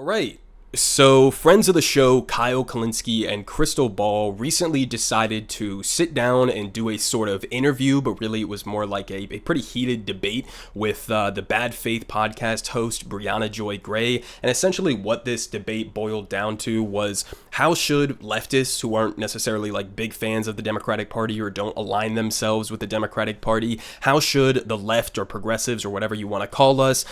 All right. So, friends of the show, Kyle Kalinske and Crystal Ball recently decided to sit down and do a sort of interview, but really it was more like a pretty heated debate with the Bad Faith podcast host, Brianna Joy Gray. And essentially what this debate boiled down to was, how should leftists who aren't necessarily like big fans of the Democratic Party or don't align themselves with the Democratic Party, how should the left or progressives or whatever you want to call us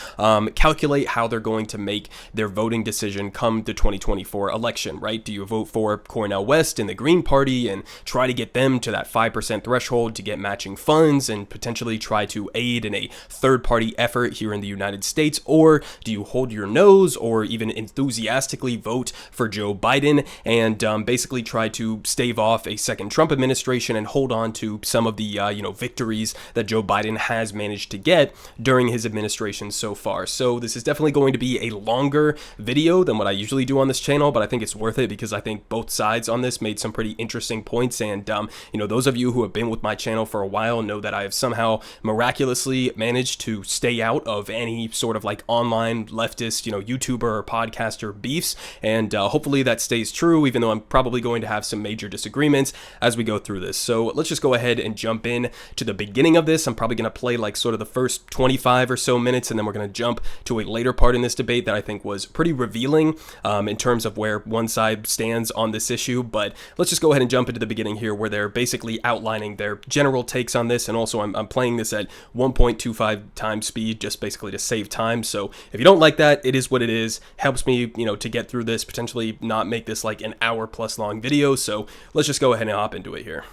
calculate how they're going to make their voting decision come the 2024 election, right? Do you vote for Cornel West in the Green Party and try to get them to that 5% threshold to get matching funds and potentially try to aid in a third-party effort here in the United States? Or do you hold your nose or even enthusiastically vote for Joe Biden and basically try to stave off a second Trump administration and hold on to some of the victories that Joe Biden has managed to get during his administration so far? So this is definitely going to be a longer video than what I usually do on this channel, but I think it's worth it because I think both sides on this made some pretty interesting points. And those of you who have been with my channel for a while know that I have somehow miraculously managed to stay out of any sort of like online leftist YouTuber or podcaster beefs, and hopefully that stays true, even though I'm probably going to have some major disagreements as we go through this. So let's just go ahead and jump in to the beginning of this. I'm probably going to play like sort of the first 25 or so minutes, and then we're going to jump to a later part in this debate that I think was pretty revealing in terms of where one side stands on this issue. But let's just go ahead and jump into the beginning here, where they're basically outlining their general takes on this. And also I'm playing this at 1.25 times speed, just basically to save time. So if you don't like that, it is what it is. Helps me, to get through this, potentially not make this like an hour plus long video. So let's just go ahead and hop into it here.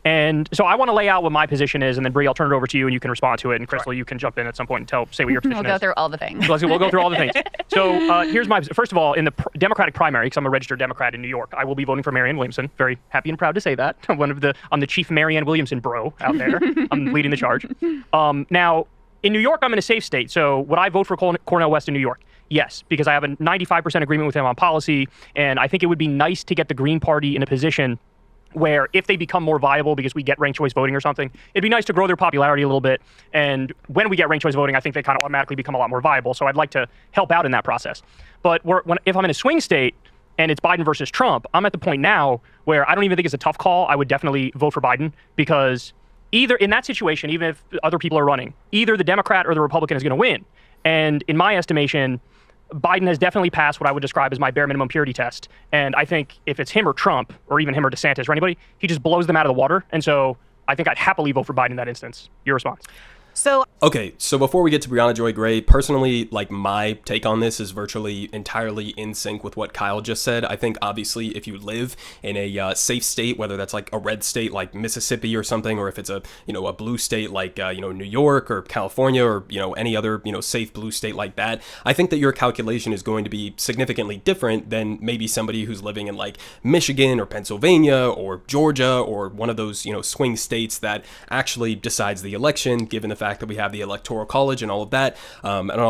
And so I want to lay out what my position is, and then Bree, I'll turn it over to you, and you can respond to it. And Crystal, you can jump in at some point and say what your position is. We'll go through all the things. We'll go through all the things. So here's my, first of all, in the Democratic primary, because I'm a registered Democrat in New York, I will be voting for Marianne Williamson. Very happy and proud to say that. I'm the chief Marianne Williamson bro out there. I'm leading the charge. Now, in New York, I'm in a safe state. So would I vote for Cornel West in New York? Yes, because I have a 95% agreement with him on policy, and I think it would be nice to get the Green Party in a position where if they become more viable because we get ranked choice voting or something, it'd be nice to grow their popularity a little bit. And when we get ranked choice voting, I think they kind of automatically become a lot more viable. So I'd like to help out in that process. But if I'm in a swing state and it's Biden versus Trump, I'm at the point now where I don't even think it's a tough call. I would definitely vote for Biden, because either in that situation, even if other people are running, either the Democrat or the Republican is going to win. And in my estimation, Biden has definitely passed what I would describe as my bare minimum purity test. And I think if it's him or Trump, or even him or DeSantis or anybody, he just blows them out of the water. And so I think I'd happily vote for Biden in that instance. Your response? Okay, so before we get to Brianna Joy Gray, personally, like my take on this is virtually entirely in sync with what Kyle just said. I think obviously if you live in a safe state, whether that's like a red state like Mississippi or something, or if it's a blue state like New York or California or any other safe blue state like that, I think that your calculation is going to be significantly different than maybe somebody who's living in like Michigan or Pennsylvania or Georgia or one of those swing states that actually decides the election, given the fact that we have the electoral college and all of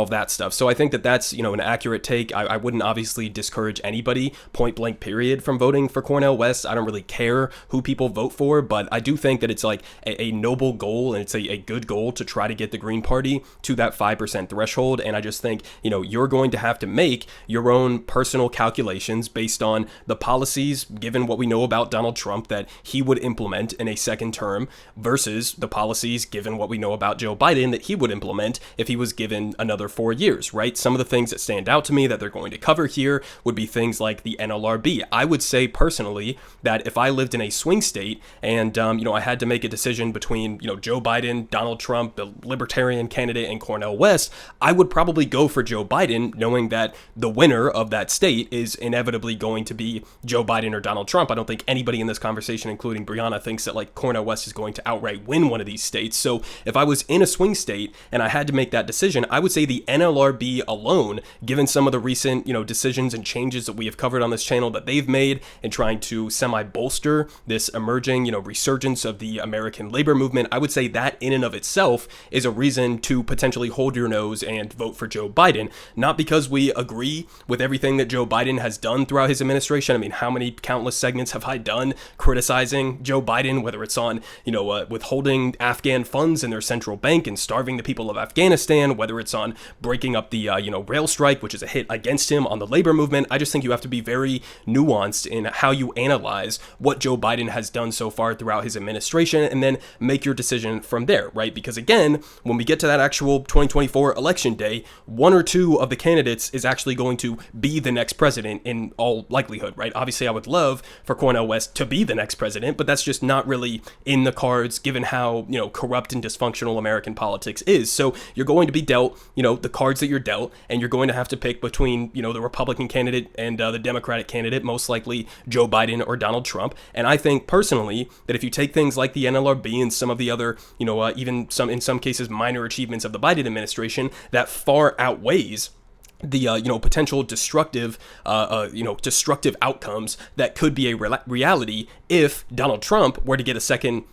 that stuff. So I think that that's an accurate take. I wouldn't obviously discourage anybody point blank period from voting for Cornel West. I don't really care who people vote for, but I do think that it's like a noble goal, and it's a good goal to try to get the Green Party to that 5% threshold. And I just think you're going to have to make your own personal calculations based on the policies, given what we know about Donald Trump, that he would implement in a second term versus the policies, given what we know about Joe Biden, that he would implement if he was given another 4 years, right? Some of the things that stand out to me that they're going to cover here would be things like the NLRB. I would say personally that if I lived in a swing state and, I had to make a decision between, Joe Biden, Donald Trump, the Libertarian candidate, and Cornel West, I would probably go for Joe Biden, knowing that the winner of that state is inevitably going to be Joe Biden or Donald Trump. I don't think anybody in this conversation, including Brianna, thinks that like Cornel West is going to outright win one of these states. So if I was in a swing state and I had to make that decision, I would say the NLRB alone, given some of the recent, decisions and changes that we have covered on this channel that they've made in trying to semi-bolster this emerging, resurgence of the American labor movement, I would say that in and of itself is a reason to potentially hold your nose and vote for Joe Biden. Not because we agree with everything that Joe Biden has done throughout his administration. I mean, how many countless segments have I done criticizing Joe Biden, whether it's on, withholding Afghan funds in their central bank and starving the people of Afghanistan, whether it's on breaking up the, rail strike, which is a hit against him, on the labor movement. I just think you have to be very nuanced in how you analyze what Joe Biden has done so far throughout his administration and then make your decision from there, right? Because again, when we get to that actual 2024 election day, one or two of the candidates is actually going to be the next president in all likelihood, right? Obviously, I would love for Cornel West to be the next president, but that's just not really in the cards given how, corrupt and dysfunctional American politics is. So you're going to be dealt, the cards that you're dealt, and you're going to have to pick between, the Republican candidate and the Democratic candidate, most likely Joe Biden or Donald Trump. And I think personally that if you take things like the NLRB and some of the other, even some, in some cases, minor achievements of the Biden administration, that far outweighs the potential destructive outcomes that could be a reality if Donald Trump were to get a second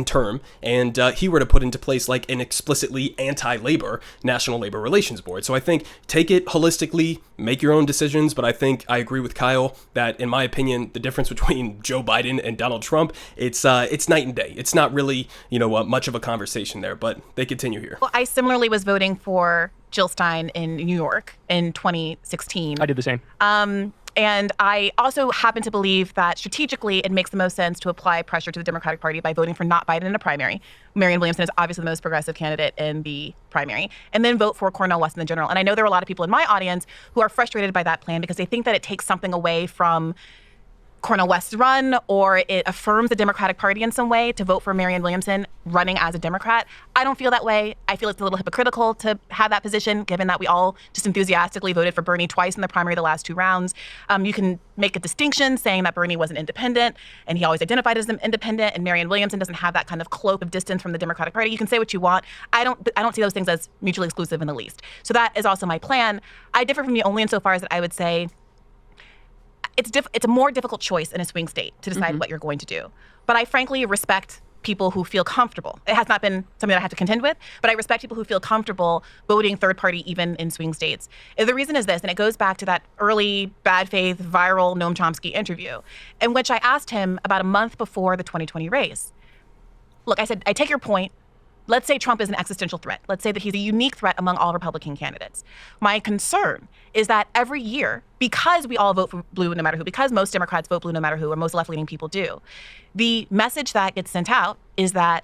term and he were to put into place like an explicitly anti-labor National Labor Relations Board. So I think take it holistically, make your own decisions. But I think I agree with Kyle that, in my opinion, the difference between Joe Biden and Donald Trump, it's night and day. It's not really much of a conversation there. But they continue here. Well, I similarly was voting for Jill Stein in New York in 2016. I did the same. And I also happen to believe that strategically it makes the most sense to apply pressure to the Democratic Party by voting for not Biden in a primary. Marianne Williamson is obviously the most progressive candidate in the primary, and then vote for Cornel West in the general. And I know there are a lot of people in my audience who are frustrated by that plan because they think that it takes something away from Cornel West's run, or it affirms the Democratic Party in some way to vote for Marianne Williamson running as a Democrat. I don't feel that way. I feel it's a little hypocritical to have that position, given that we all just enthusiastically voted for Bernie twice in the primary the last two rounds. You can make a distinction saying that Bernie was an independent, and he always identified as an independent, and Marianne Williamson doesn't have that kind of cloak of distance from the Democratic Party. You can say what you want. I don't see those things as mutually exclusive in the least. So that is also my plan. I differ from you only insofar as that I would say it's a more difficult choice in a swing state to decide what you're going to do. But I frankly respect people who feel comfortable. It has not been something that I have to contend with, but I respect people who feel comfortable voting third party even in swing states. And the reason is this, and it goes back to that early bad faith viral Noam Chomsky interview, in which I asked him about a month before the 2020 race. Look, I said, I take your point. Let's say Trump is an existential threat. Let's say that he's a unique threat among all Republican candidates. My concern is that every year, because we all vote for blue no matter who, because most Democrats vote blue no matter who, or most left-leaning people do, the message that gets sent out is that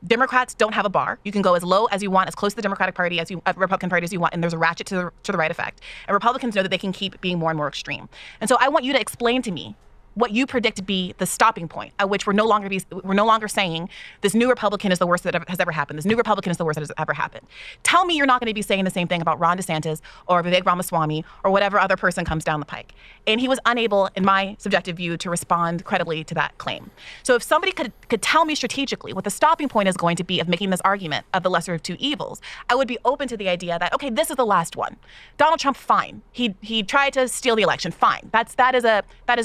Democrats don't have a bar. You can go as low as you want, as close to the Democratic Party as Republican Party as you want, and there's a ratchet to the right effect. And Republicans know that they can keep being more and more extreme. And so I want you to explain to me what you predict to be the stopping point at which we're no longer saying this new Republican is the worst that has ever happened. This new Republican is the worst that has ever happened. Tell me you're not going to be saying the same thing about Ron DeSantis or Vivek Ramaswamy or whatever other person comes down the pike. And he was unable, in my subjective view, to respond credibly to that claim. So if somebody could tell me strategically what the stopping point is going to be of making this argument of the lesser of two evils, I would be open to the idea that, okay, this is the last one. Donald Trump, fine. He tried to steal the election, fine. That is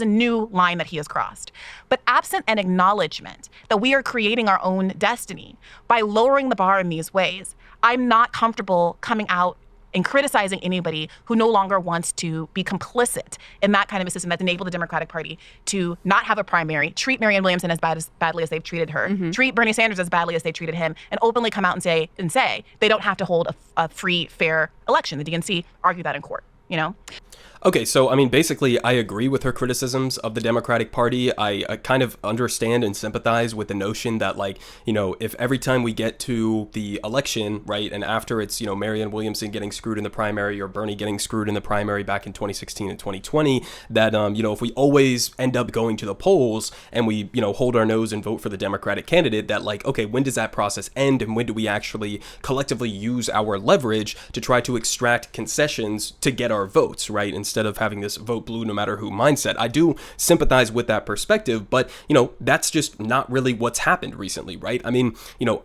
a new line that he has crossed. But absent an acknowledgement that we are creating our own destiny by lowering the bar in these ways, I'm not comfortable coming out and criticizing anybody who no longer wants to be complicit in that kind of a system that's enabled the Democratic Party to not have a primary, treat Marianne Williamson as badly as they've treated her, treat Bernie Sanders as badly as they treated him, and openly come out and say they don't have to hold a free, fair election. The DNC argued that in court, Okay, so I mean, basically, I agree with her criticisms of the Democratic Party. I kind of understand and sympathize with the notion that, like, if every time we get to the election, right, and after it's, Marianne Williamson getting screwed in the primary or Bernie getting screwed in the primary back in 2016 and 2020, that, if we always end up going to the polls and we, hold our nose and vote for the Democratic candidate, that, like, okay, when does that process end and when do we actually collectively use our leverage to try to extract concessions to get our votes, right? Instead of having this vote blue no matter who mindset. I do sympathize with that perspective, but, that's just not really what's happened recently, right? I mean,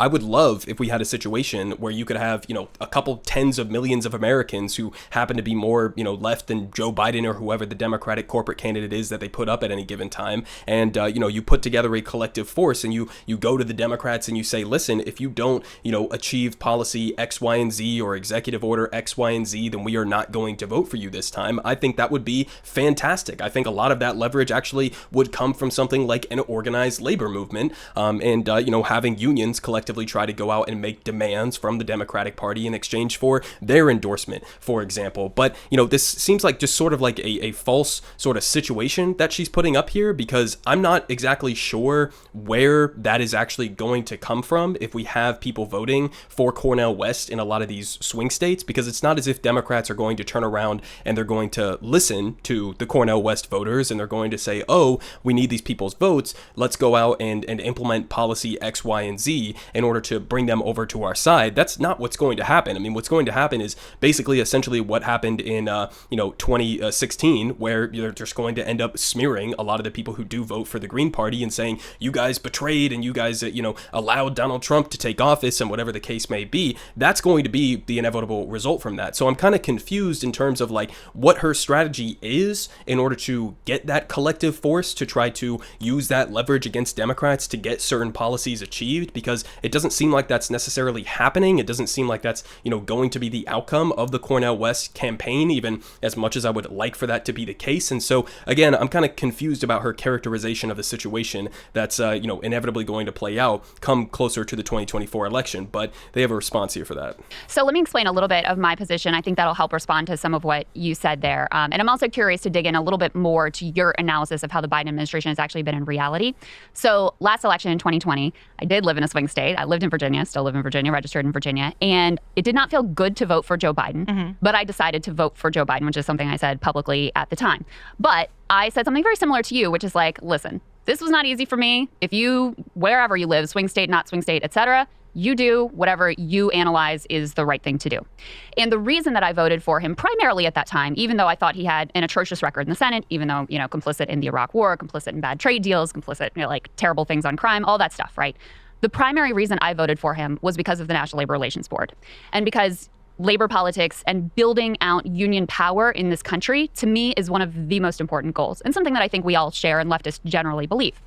I would love if we had a situation where you could have, a couple tens of millions of Americans who happen to be more, left than Joe Biden or whoever the Democratic corporate candidate is that they put up at any given time. And, you put together a collective force and you go to the Democrats and you say, listen, if you don't, achieve policy X, Y, and Z or executive order X, Y, and Z, then we are not going to vote for you this time. I think that would be fantastic. I think a lot of that leverage actually would come from something like an organized labor movement, and having unions collectively try to go out and make demands from the Democratic Party in exchange for their endorsement, for example. But this seems like just sort of like a false sort of situation that she's putting up here, because I'm not exactly sure where that is actually going to come from if we have people voting for Cornel West in a lot of these swing states, because it's not as if Democrats are going to turn around and they're going to listen to the Cornel West voters and they're going to say, oh, we need these people's votes, let's go out and implement policy X, Y, and Z in order to bring them over to our side. That's not what's going to happen. I mean, what's going to happen is basically essentially what happened in 2016, where they're just going to end up smearing a lot of the people who do vote for the Green Party and saying, you guys betrayed and you guys allowed Donald Trump to take office, and whatever the case may be. That's going to be the inevitable result from that. So I'm kind of confused in terms of like what her strategy is in order to get that collective force to try to use that leverage against Democrats to get certain policies achieved, because it doesn't seem like that's necessarily happening. It doesn't seem like that's going to be the outcome of the Cornel West campaign, even as much as I would like for that to be the case. And so again, I'm kind of confused about her characterization of the situation that's inevitably going to play out come closer to the 2024 election. But they have a response here for that. So let me explain a little bit of my position. I think that'll help respond to some of what you said there. And I'm also curious to dig in a little bit more to your analysis of how the Biden administration has actually been in reality. So last election in 2020, I did live in a swing state. I lived in Virginia, still live in Virginia, registered in Virginia. And it did not feel good to vote for Joe Biden, but I decided to vote for Joe Biden, which is something I said publicly at the time. But I said something very similar to you, which is like, listen, this was not easy for me. If you, wherever you live, swing state, not swing state, et cetera, you do whatever you analyze is the right thing to do. And the reason that I voted for him primarily at that time, even though I thought he had an atrocious record in the Senate, even though, complicit in the Iraq War, complicit in bad trade deals, complicit, like terrible things on crime, all that stuff, right? The primary reason I voted for him was because of the National Labor Relations Board. And because labor politics and building out union power in this country, to me, is one of the most important goals, and something that I think we all share and leftists generally believe.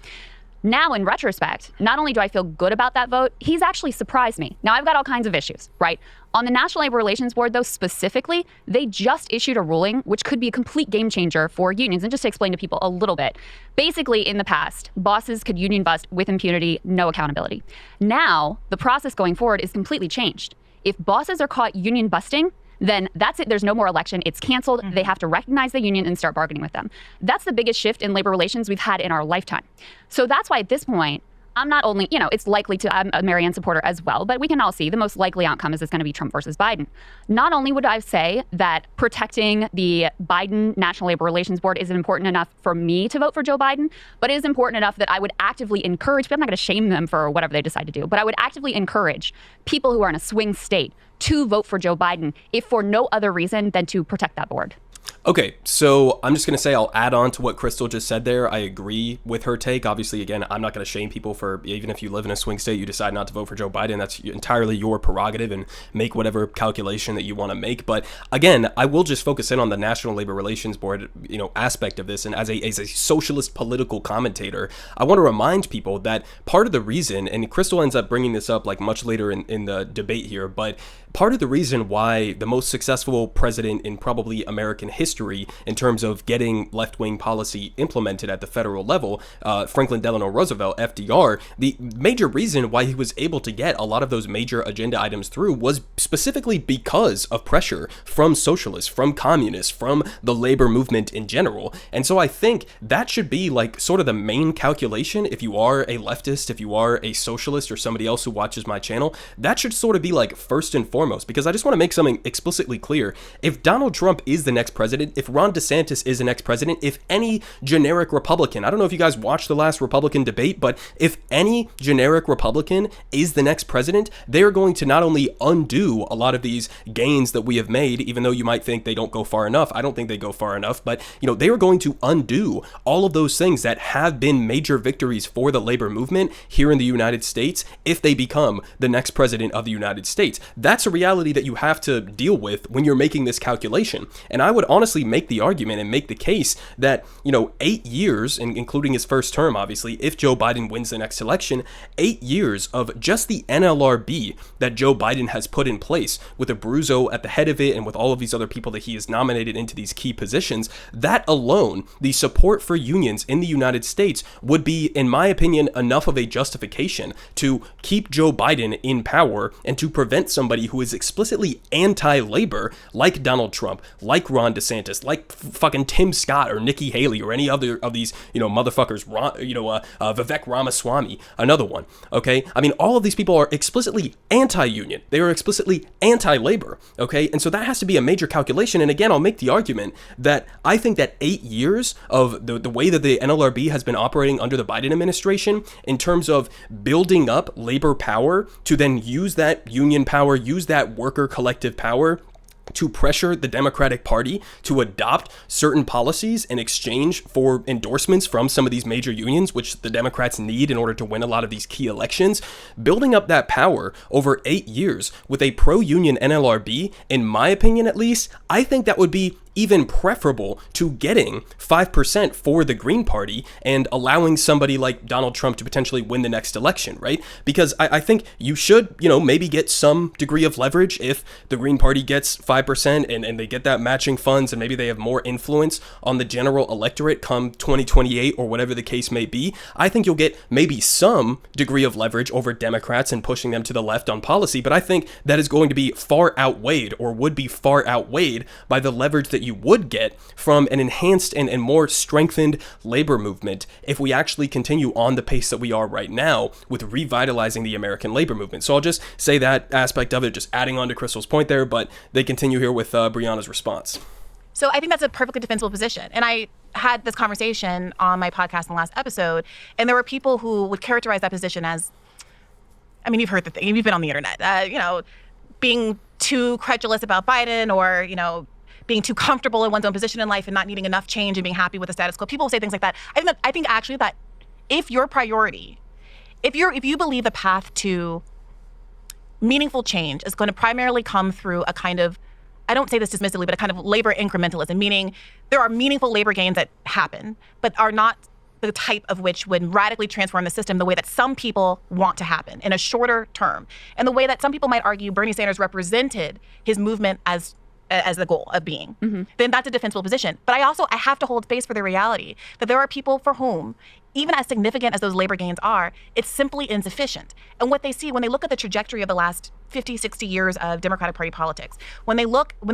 Now, in retrospect, not only do I feel good about that vote, he's actually surprised me. Now, I've got all kinds of issues, right? On the National Labor Relations Board, though, specifically, they just issued a ruling which could be a complete game changer for unions. And just to explain to people a little bit, basically, in the past, bosses could union bust with impunity, no accountability. Now, the process going forward is completely changed. If bosses are caught union busting, then that's it. There's no more election. It's canceled. They have to recognize the union and start bargaining with them. That's the biggest shift in labor relations we've had in our lifetime. So that's why at this point, I'm not only, it's likely to, I'm a Marianne supporter as well, but we can all see the most likely outcome is it's going to be Trump versus Biden. Not only would I say that protecting the Biden National Labor Relations Board is important enough for me to vote for Joe Biden, but it is important enough that I would actively encourage, but I'm not going to shame them for whatever they decide to do, but I would actively encourage people who are in a swing state to vote for Joe Biden, if for no other reason than to protect that board. Okay, so I'm just going to say I'll add on to what Crystal just said there. I agree with her take. Obviously, again, I'm not going to shame people for, even if you live in a swing state, you decide not to vote for Joe Biden. That's entirely your prerogative, and make whatever calculation that you want to make. But again, I will just focus in on the National Labor Relations Board, aspect of this. And as a socialist political commentator, I want to remind people that part of the reason, and Crystal ends up bringing this up like much later in the debate here, but part of the reason why the most successful president in probably American history in terms of getting left-wing policy implemented at the federal level, Franklin Delano Roosevelt, FDR, the major reason why he was able to get a lot of those major agenda items through was specifically because of pressure from socialists, from communists, from the labor movement in general. And so I think that should be like sort of the main calculation. If you are a leftist, if you are a socialist, or somebody else who watches my channel, that should sort of be like first and foremost, because I just want to make something explicitly clear. If Donald Trump is the next president, if Ron DeSantis is the next president, if any generic Republican, I don't know if you guys watched the last Republican debate, but if any generic Republican is the next president, they're going to not only undo a lot of these gains that we have made, even though you might think they don't go far enough. I don't think they go far enough, but they are going to undo all of those things that have been major victories for the labor movement here in the United States if they become the next president of the United States. That's a reality that you have to deal with when you're making this calculation. And I would honestly make the argument and make the case that, 8 years, including his first term, obviously, if Joe Biden wins the next election, 8 years of just the NLRB that Joe Biden has put in place with Abruzzo at the head of it and with all of these other people that he has nominated into these key positions, that alone, the support for unions in the United States would be, in my opinion, enough of a justification to keep Joe Biden in power and to prevent somebody who is explicitly anti-labor, like Donald Trump, like Ron DeSantis, like fucking Tim Scott or Nikki Haley or any other of these, motherfuckers, Vivek Ramaswamy, another one, okay? I mean, all of these people are explicitly anti-union. They are explicitly anti-labor, okay? And so that has to be a major calculation. And again, I'll make the argument that I think that 8 years of the way that the NLRB has been operating under the Biden administration in terms of building up labor power to then use that union power, use that worker collective power to pressure the Democratic Party to adopt certain policies in exchange for endorsements from some of these major unions, which the Democrats need in order to win a lot of these key elections. Building up that power over 8 years with a pro-union NLRB, in my opinion at least, I think that would be even preferable to getting 5% for the Green Party and allowing somebody like Donald Trump to potentially win the next election, right? Because I think you should, maybe get some degree of leverage if the Green Party gets 5% and they get that matching funds and maybe they have more influence on the general electorate come 2028 or whatever the case may be. I think you'll get maybe some degree of leverage over Democrats and pushing them to the left on policy, but I think that is going to be far outweighed or would be far outweighed by the leverage that you would get from an enhanced and more strengthened labor movement if we actually continue on the pace that we are right now with revitalizing the American labor movement. So I'll just say that aspect of it, just adding on to Crystal's point there, but they continue here with Brianna's response. So I think that's a perfectly defensible position. And I had this conversation on my podcast in the last episode, and there were people who would characterize that position as, I mean, you've heard the thing, you've been on the internet, being too credulous about Biden or, being too comfortable in one's own position in life and not needing enough change and being happy with the status quo. People will say things like that. I think actually that if your priority, if you believe the path to meaningful change is going to primarily come through a kind of, I don't say this dismissively, but a kind of labor incrementalism, meaning there are meaningful labor gains that happen, but are not the type of which would radically transform the system the way that some people want to happen in a shorter term. And the way that some people might argue Bernie Sanders represented his movement as the goal of being, then that's a defensible position. But I have to hold space for the reality that there are people for whom, even as significant as those labor gains are, it's simply insufficient. And what they see when they look at the trajectory of the last 50, 60 years of Democratic Party politics, when they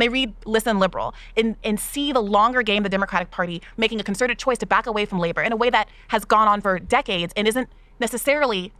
read Listen Liberal and see the longer game of the Democratic Party making a concerted choice to back away from labor in a way that has gone on for decades and isn't necessarily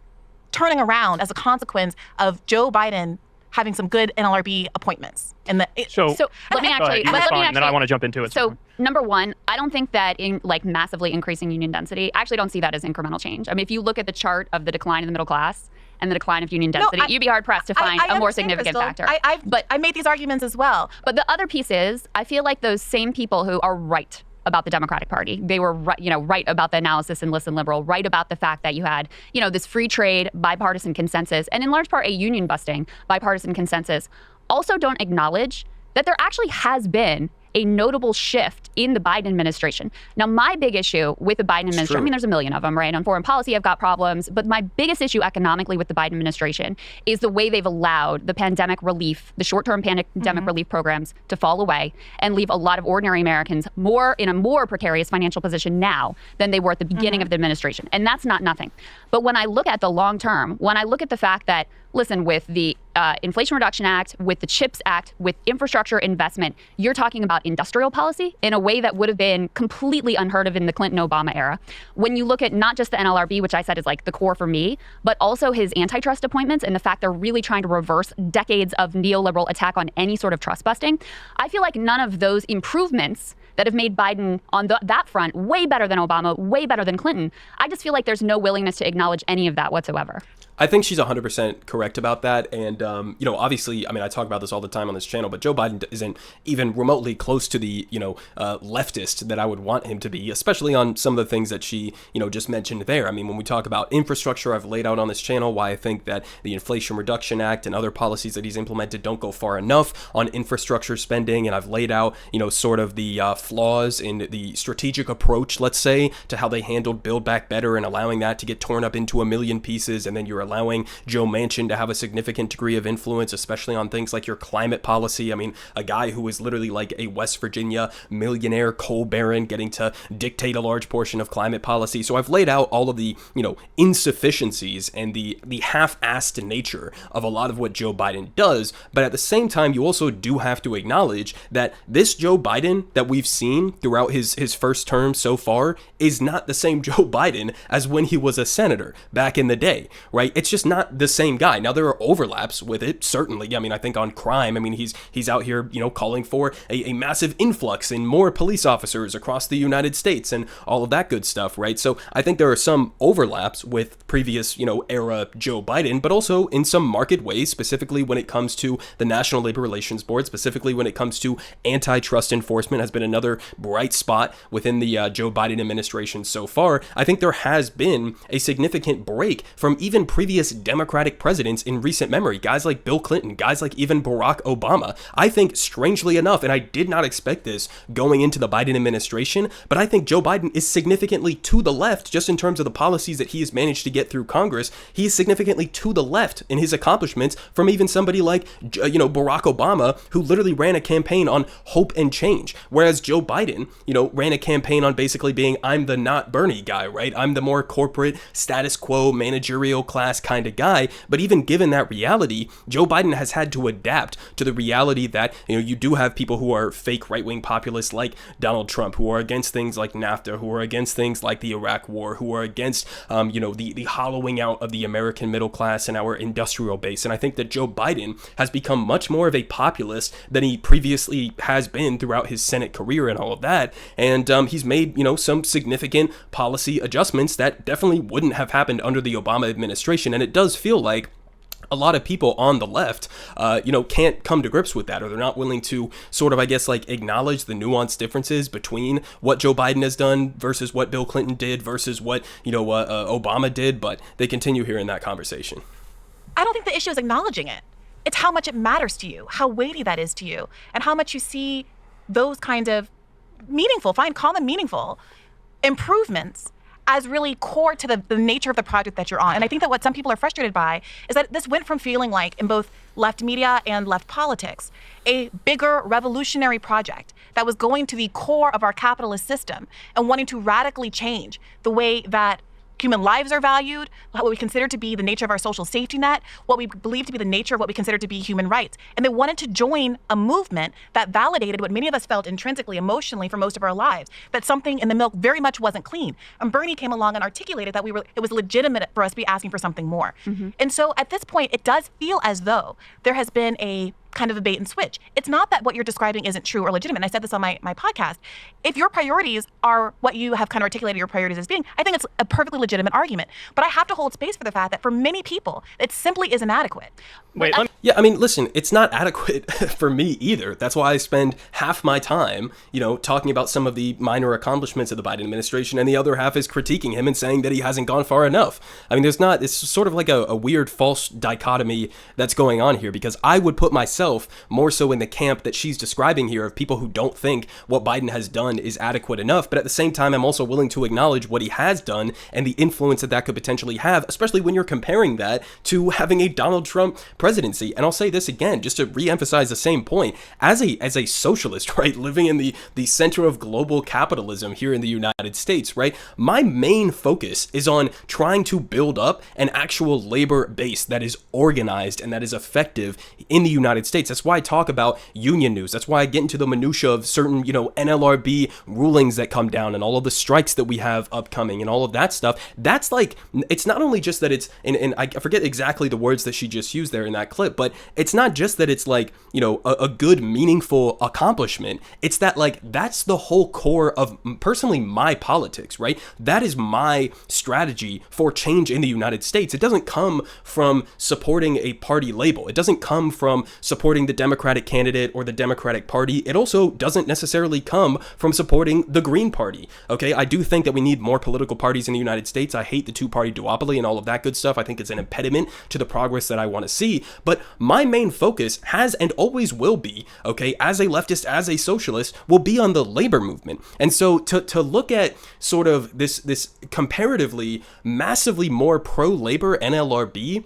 turning around as a consequence of Joe Biden having some good NLRB appointments. And let me actually, then I want to jump into it. So number one, I don't think that in massively increasing union density, I actually don't see that as incremental change. I mean, if you look at the chart of the decline in the middle class and the decline of union density, you'd be hard pressed to find a more significant factor. I made these arguments as well. But the other piece is, I feel like those same people who are right about the Democratic Party, they were right about the analysis in Listen Liberal, right about the fact that you had, this free trade, bipartisan consensus, and in large part a union busting bipartisan consensus, also don't acknowledge that there actually has been a notable shift in the Biden administration. Now, my big issue with the Biden administration, I mean, there's a million of them, right? On foreign policy, I've got problems. But my biggest issue economically with the Biden administration is the way they've allowed the pandemic relief, the short-term pandemic relief programs to fall away and leave a lot of ordinary Americans in a more precarious financial position now than they were at the beginning of the administration. And that's not nothing. But when I look at the long term, when I look at the fact that, listen, with the Inflation Reduction Act, with the CHIPS Act, with infrastructure investment, you're talking about industrial policy in a way that would have been completely unheard of in the Clinton-Obama era. When you look at not just the NLRB, which I said is the core for me, but also his antitrust appointments and the fact they're really trying to reverse decades of neoliberal attack on any sort of trust busting, I feel like none of those improvements that have made Biden on that front way better than Obama, way better than Clinton, I just feel like there's no willingness to acknowledge any of that whatsoever. I think she's 100% correct about that. And, obviously, I mean, I talk about this all the time on this channel, but Joe Biden isn't even remotely close to the, leftist that I would want him to be, especially on some of the things that she, just mentioned there. I mean, when we talk about infrastructure, I've laid out on this channel why I think that the Inflation Reduction Act and other policies that he's implemented don't go far enough on infrastructure spending. And I've laid out, sort of the flaws in the strategic approach, let's say, to how they handled Build Back Better and allowing that to get torn up into a million pieces. And then you're allowing Joe Manchin to have a significant degree of influence, especially on things like your climate policy. I mean, a guy who is literally like a West Virginia millionaire coal baron getting to dictate a large portion of climate policy. So I've laid out all of the, insufficiencies and the half-assed nature of a lot of what Joe Biden does. But at the same time, you also do have to acknowledge that this Joe Biden that we've seen throughout his first term so far is not the same Joe Biden as when he was a senator back in the day, right? It's just not the same guy. Now, there are overlaps with it, certainly. I mean, I think on crime, I mean, he's out here, calling for a massive influx in more police officers across the United States and all of that good stuff, right? So I think there are some overlaps with previous, era Joe Biden, but also in some marked ways, specifically when it comes to the National Labor Relations Board, specifically when it comes to antitrust enforcement has been another bright spot within the Joe Biden administration so far. I think there has been a significant break from even previous Democratic presidents in recent memory, guys like Bill Clinton, guys like even Barack Obama. I think, strangely enough, and I did not expect this going into the Biden administration, but I think Joe Biden is significantly to the left just in terms of the policies that he has managed to get through Congress. He is significantly to the left in his accomplishments from even somebody like, Barack Obama, who literally ran a campaign on hope and change, whereas Joe Biden, ran a campaign on basically being, I'm the not Bernie guy, right? I'm the more corporate, status quo, managerial class kind of guy. But even given that reality, Joe Biden has had to adapt to the reality that, you do have people who are fake right-wing populists like Donald Trump, who are against things like NAFTA, who are against things like the Iraq War, who are against, the hollowing out of the American middle class and our industrial base. And I think that Joe Biden has become much more of a populist than he previously has been throughout his Senate career and all of that. And he's made, some significant policy adjustments that definitely wouldn't have happened under the Obama administration. And it does feel like a lot of people on the left, can't come to grips with that, or they're not willing to sort of, I guess, like acknowledge the nuanced differences between what Joe Biden has done versus what Bill Clinton did versus what, Obama did. But they continue here in that conversation. I don't think the issue is acknowledging it. It's how much it matters to you, how weighty that is to you, and how much you see those kind of call them meaningful improvements as really core to the nature of the project that you're on. And I think that what some people are frustrated by is that this went from feeling like, in both left media and left politics, a bigger revolutionary project that was going to the core of our capitalist system and wanting to radically change the way that human lives are valued, what we consider to be the nature of our social safety net, what we believe to be the nature of what we consider to be human rights. And they wanted to join a movement that validated what many of us felt intrinsically, emotionally for most of our lives, that something in the milk very much wasn't clean. And Bernie came along and articulated that it was legitimate for us to be asking for something more. Mm-hmm. And so at this point, it does feel as though there has been a kind of a bait and switch. It's not that what you're describing isn't true or legitimate. And I said this on my podcast. If your priorities are what you have kind of articulated your priorities as being, I think it's a perfectly legitimate argument. But I have to hold space for the fact that for many people, it simply isn't adequate. Yeah, I mean, listen, it's not adequate for me either. That's why I spend half my time, talking about some of the minor accomplishments of the Biden administration, and the other half is critiquing him and saying that he hasn't gone far enough. I mean, it's sort of like a weird false dichotomy that's going on here, because I would put myself more so in the camp that she's describing here of people who don't think what Biden has done is adequate enough. But at the same time, I'm also willing to acknowledge what he has done and the influence that could potentially have, especially when you're comparing that to having a Donald Trump presidency. And I'll say this again, just to reemphasize the same point, as a socialist, right, living in the center of global capitalism here in the United States, right, my main focus is on trying to build up an actual labor base that is organized and that is effective in the United States. That's why I talk about union news. That's why I get into the minutia of certain, NLRB rulings that come down and all of the strikes that we have upcoming and all of that stuff. That's like, it's not only just that it's, and I forget exactly the words that she just used there in that clip, good. But it's not just that it's like, you know, a good, meaningful accomplishment. It's that, like, that's the whole core of personally my politics, right? That is my strategy for change in the United States. It doesn't come from supporting a party label. It doesn't come from supporting the Democratic candidate or the Democratic Party. It also doesn't necessarily come from supporting the Green Party. Okay, I do think that we need more political parties in the United States. I hate the two-party duopoly and all of that good stuff. I think it's an impediment to the progress that I want to see. But my main focus has and always will be, okay, as a leftist, as a socialist, will be on the labor movement. And so to look at sort of this comparatively massively more pro-labor NLRB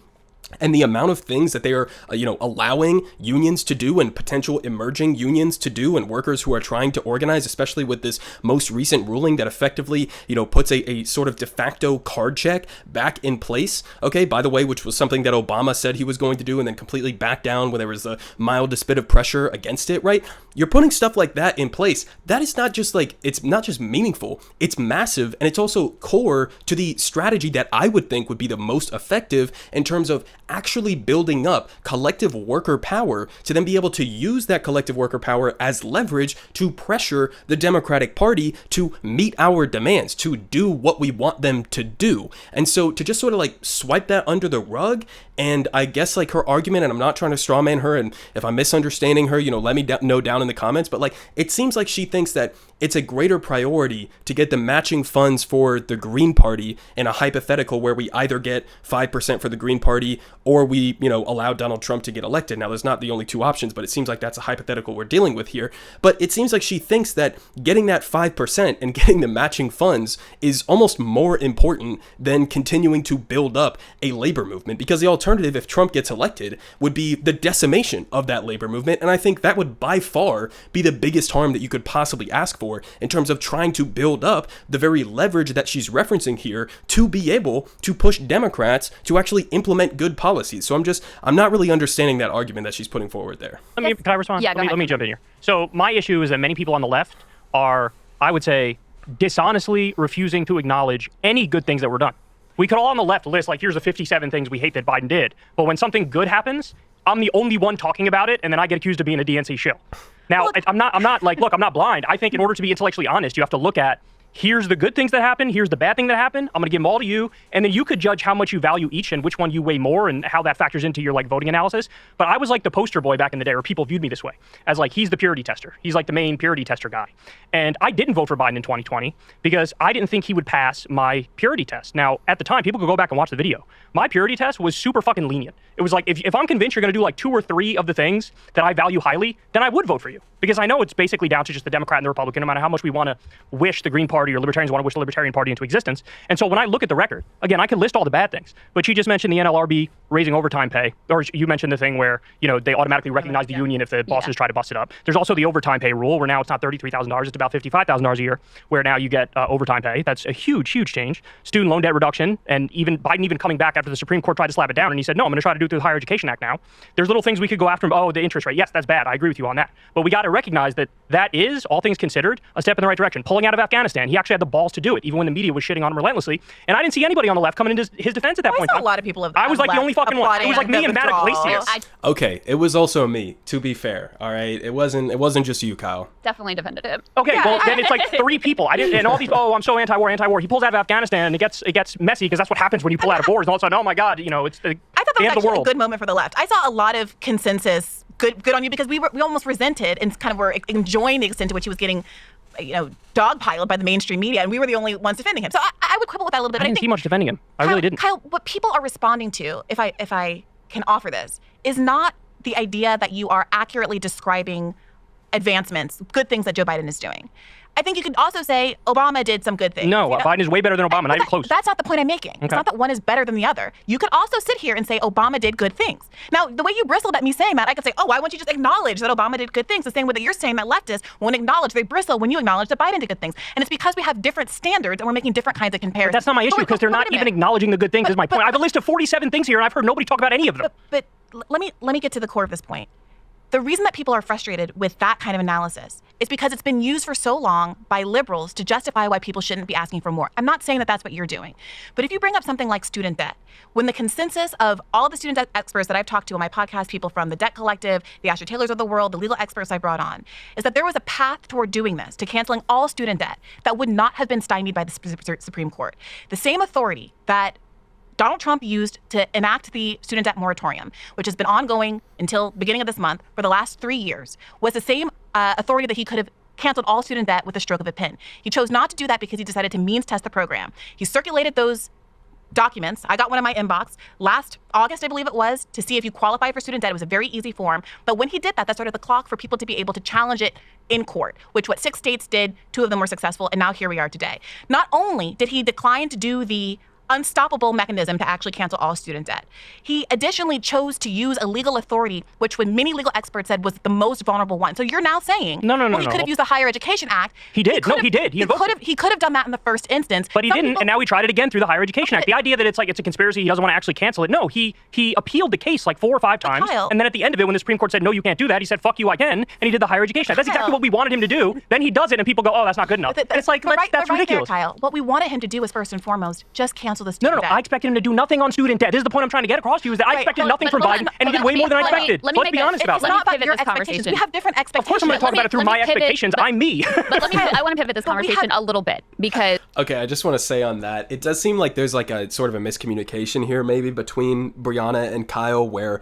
and the amount of things that they are, allowing unions to do and potential emerging unions to do and workers who are trying to organize, especially with this most recent ruling that effectively, puts a sort of de facto card check back in place. Okay, by the way, which was something that Obama said he was going to do and then completely backed down when there was a mildest bit of pressure against it, right? You're putting stuff like that in place. That is not just it's not just meaningful, it's massive, and it's also core to the strategy that I would think would be the most effective in terms of actually building up collective worker power to then be able to use that collective worker power as leverage to pressure the Democratic Party to meet our demands, to do what we want them to do. And so to just sort of like swipe that under the rug, and I guess like her argument, and I'm not trying to strawman her, and if I'm misunderstanding her, let me know down in the comments, but like it seems like she thinks that it's a greater priority to get the matching funds for the Green Party in a hypothetical where we either get 5% for the Green Party or we, allow Donald Trump to get elected. Now, there's not the only two options, but it seems like that's a hypothetical we're dealing with here. But it seems like she thinks that getting that 5% and getting the matching funds is almost more important than continuing to build up a labor movement, because the alternative, if Trump gets elected, would be the decimation of that labor movement. And I think that would by far be the biggest harm that you could possibly ask for in terms of trying to build up the very leverage that she's referencing here to be able to push Democrats to actually implement good policies. So I'm not really understanding that argument that she's putting forward there. Can I respond? Yeah, let me jump in here. So my issue is that many people on the left are, I would say, dishonestly refusing to acknowledge any good things that were done. We could all on the left list, like, here's the 57 things we hate that Biden did. But when something good happens, I'm the only one talking about it, and then I get accused of being a DNC shill. Now, I'm not blind. I think in order to be intellectually honest, you have to look at, here's the good things that happen, here's the bad thing that happened, I'm going to give them all to you, and then you could judge how much you value each and which one you weigh more and how that factors into your, voting analysis. But I was like the poster boy back in the day, or people viewed me this way, as he's the purity tester. He's like the main purity tester guy. And I didn't vote for Biden in 2020 because I didn't think he would pass my purity test. Now, at the time, people could go back and watch the video. My purity test was super fucking lenient. It was like, if I'm convinced you're going to do 2 or 3 of the things that I value highly, then I would vote for you. Because I know it's basically down to just the Democrat and the Republican, no matter how much we want to wish the Green Party or Libertarians want to wish the Libertarian Party into existence. And so when I look at the record, again, I can list all the bad things, but you just mentioned the NLRB raising overtime pay, or you mentioned the thing where, they automatically recognize the union if the bosses try to bust it up. There's also the overtime pay rule where now it's not $33,000, it's about $55,000 a year, where now you get overtime pay. That's a huge, huge change. Student loan debt reduction, and Biden coming back after the Supreme Court tried to slap it down, and he said, no, I'm going to try to do it through the Higher Education Act now. There's little things we could go after him. Oh, the interest rate. Yes, that's bad. I agree with you on that. But we got to recognize that is, all things considered, a step in the right direction. Pulling out of Afghanistan, he actually had the balls to do it, even when the media was shitting on him relentlessly. And I didn't see anybody on the left coming into his defense at that point. I saw a lot of people of I was like the only fucking one. It was like me and Matt Iglesias. Okay, it was also me, to be fair. All right, it wasn't just you, Kyle. Definitely defended him. Okay, well then it's like 3 people. And all these, I'm so anti-war. He pulls out of Afghanistan, and it gets messy because that's what happens when you pull out of wars. And all of a sudden, oh my God, it's the I thought that was end of the actually world. a good moment for the left. I saw a lot of consensus. Good on you, because we almost resented and kind of were enjoying the extent to which he was getting, dogpiled by the mainstream media, and we were the only ones defending him. So I would quibble with that a little bit. I didn't see much defending him. I really didn't. Kyle, what people are responding to, if I can offer this, is not the idea that you are accurately describing advancements, good things that Joe Biden is doing. I think you could also say Obama did some good things. No, Biden is way better than Obama, not even close. That's not the point I'm making. Okay. It's not that one is better than the other. You could also sit here and say Obama did good things. Now, the way you bristled at me saying that, I could say, why won't you just acknowledge that Obama did good things? The same way that you're saying that leftists won't acknowledge, they bristle when you acknowledge that Biden did good things. And it's because we have different standards and we're making different kinds of comparisons. But that's not my issue, because they're not even acknowledging the good things, is my point. I have a list of 47 things here, and I've heard nobody talk about any of them. But let me get to the core of this point. The reason that people are frustrated with that kind of analysis is because it's been used for so long by liberals to justify why people shouldn't be asking for more. I'm not saying that that's what you're doing. But if you bring up something like student debt, when the consensus of all the student debt experts that I've talked to on my podcast, people from the Debt Collective, the Asher Taylors of the world, the legal experts I brought on, is that there was a path toward doing this, to canceling all student debt, that would not have been stymied by the Supreme Court. The same authority that Donald Trump used to enact the student debt moratorium, which has been ongoing until beginning of this month for the last 3 years, was the same authority that he could have canceled all student debt with a stroke of a pen. He chose not to do that because he decided to means test the program. He circulated those documents. I got one in my inbox last August, I believe it was, to see if you qualify for student debt. It was a very easy form. But when he did that, that started the clock for people to be able to challenge it in court, which what 6 states did, 2 of them were successful, and now here we are today. Not only did he decline to do the unstoppable mechanism to actually cancel all student debt, he additionally chose to use a legal authority, which when many legal experts said was the most vulnerable one. So you're now saying, No. he could have used the Higher Education Act. He did. He did. He could have done that in the first instance. But he didn't, and now he tried it again through the Higher Education Act. The idea that it's a conspiracy, he doesn't want to actually cancel it. No, he appealed the case like 4 or 5 times, Kyle, and then at the end of it, when the Supreme Court said, no, you can't do that, he said, fuck you, I can, and he did the Higher Education Act. That's exactly what we wanted him to do. Then he does it, and people go, oh, that's not good enough. And it's like, that's ridiculous. There, Kyle. What we wanted him to do was first and foremost, just cancel the student debt. I expected him to do nothing on student debt. This is the point I'm trying to get across to you, is that I expected nothing from Biden, and he did way more than I expected. Let's be honest about that. It's not about your expectations. We have different expectations. Of course I'm going to talk about it through my expectations. I'm me. But I want to pivot this conversation a little bit because... Okay, I just want to say on that, it does seem like there's like a sort of a miscommunication here maybe between Brianna and Kyle, where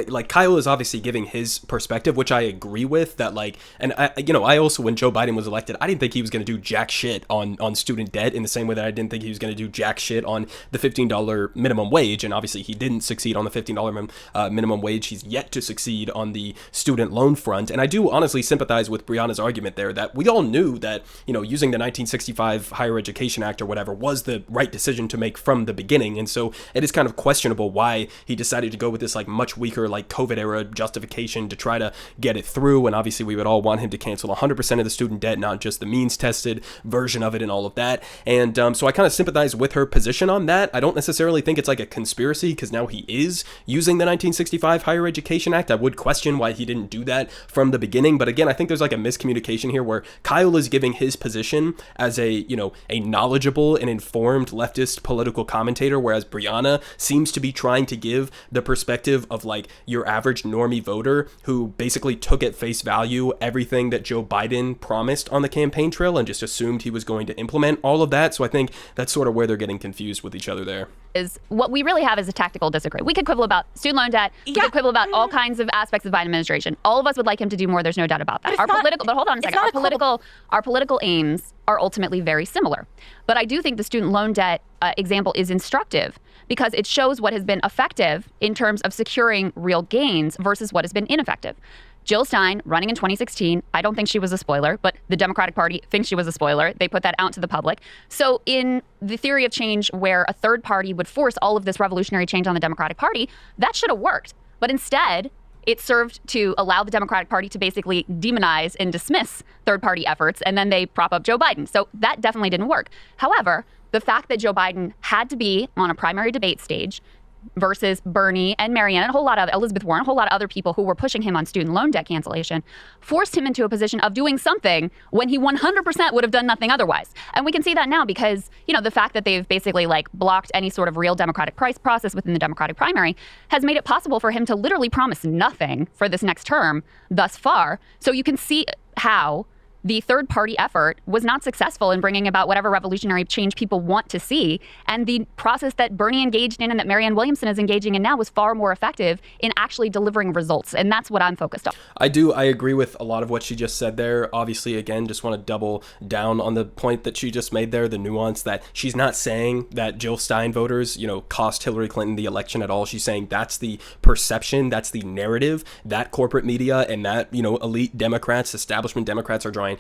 like Kyle is obviously giving his perspective, which I agree with, that like, and I also, when Joe Biden was elected, I didn't think he was going to do jack shit on student debt in the same way that I didn't think he was going to do jack shit on the $15 minimum wage. And obviously he didn't succeed on the $15 minimum wage. He's yet to succeed on the student loan front. And I do honestly sympathize with Brianna's argument there that we all knew that, using the 1965 Higher Education Act or whatever was the right decision to make from the beginning. And so it is kind of questionable why he decided to go with this like much weaker like COVID era justification to try to get it through. And obviously we would all want him to cancel 100% of the student debt, not just the means tested version of it and all of that. And so I kind of sympathize with her position on that. I don't necessarily think it's like a conspiracy because now he is using the 1965 Higher Education Act. I would question why he didn't do that from the beginning. But again, I think there's like a miscommunication here where Kyle is giving his position as a knowledgeable and informed leftist political commentator, whereas Brianna seems to be trying to give the perspective of like your average normie voter who basically took at face value everything that Joe Biden promised on the campaign trail and just assumed he was going to implement all of that. So I think that's sort of where they're getting confused with each other there. Is what we really have is a tactical disagreement. We could quibble about student loan debt. We could quibble about all kinds of aspects of the Biden administration. All of us would like him to do more. There's no doubt about that. But hold on a second. Our political aims are ultimately very similar. But I do think the student loan debt example is instructive because it shows what has been effective in terms of securing real gains versus what has been ineffective. Jill Stein running in 2016, I don't think she was a spoiler, but the Democratic Party thinks she was a spoiler. They put that out to the public. So in the theory of change where a third party would force all of this revolutionary change on the Democratic Party, that should have worked. But instead, it served to allow the Democratic Party to basically demonize and dismiss third-party efforts, and then they prop up Joe Biden. So that definitely didn't work. However, the fact that Joe Biden had to be on a primary debate stage versus Bernie and Marianne and a whole lot of Elizabeth Warren, a whole lot of other people who were pushing him on student loan debt cancellation, forced him into a position of doing something when he 100% would have done nothing otherwise. And we can see that now because, the fact that they've basically like blocked any sort of real democratic process within the Democratic primary has made it possible for him to literally promise nothing for this next term thus far. So you can see how the third party effort was not successful in bringing about whatever revolutionary change people want to see. And the process that Bernie engaged in and that Marianne Williamson is engaging in now was far more effective in actually delivering results. And that's what I'm focused on. I agree with a lot of what she just said there. Obviously, again, just want to double down on the point that she just made there, the nuance that she's not saying that Jill Stein voters, cost Hillary Clinton the election at all. She's saying that's the perception, that's the narrative that corporate media and that, elite Democrats, establishment Democrats are trying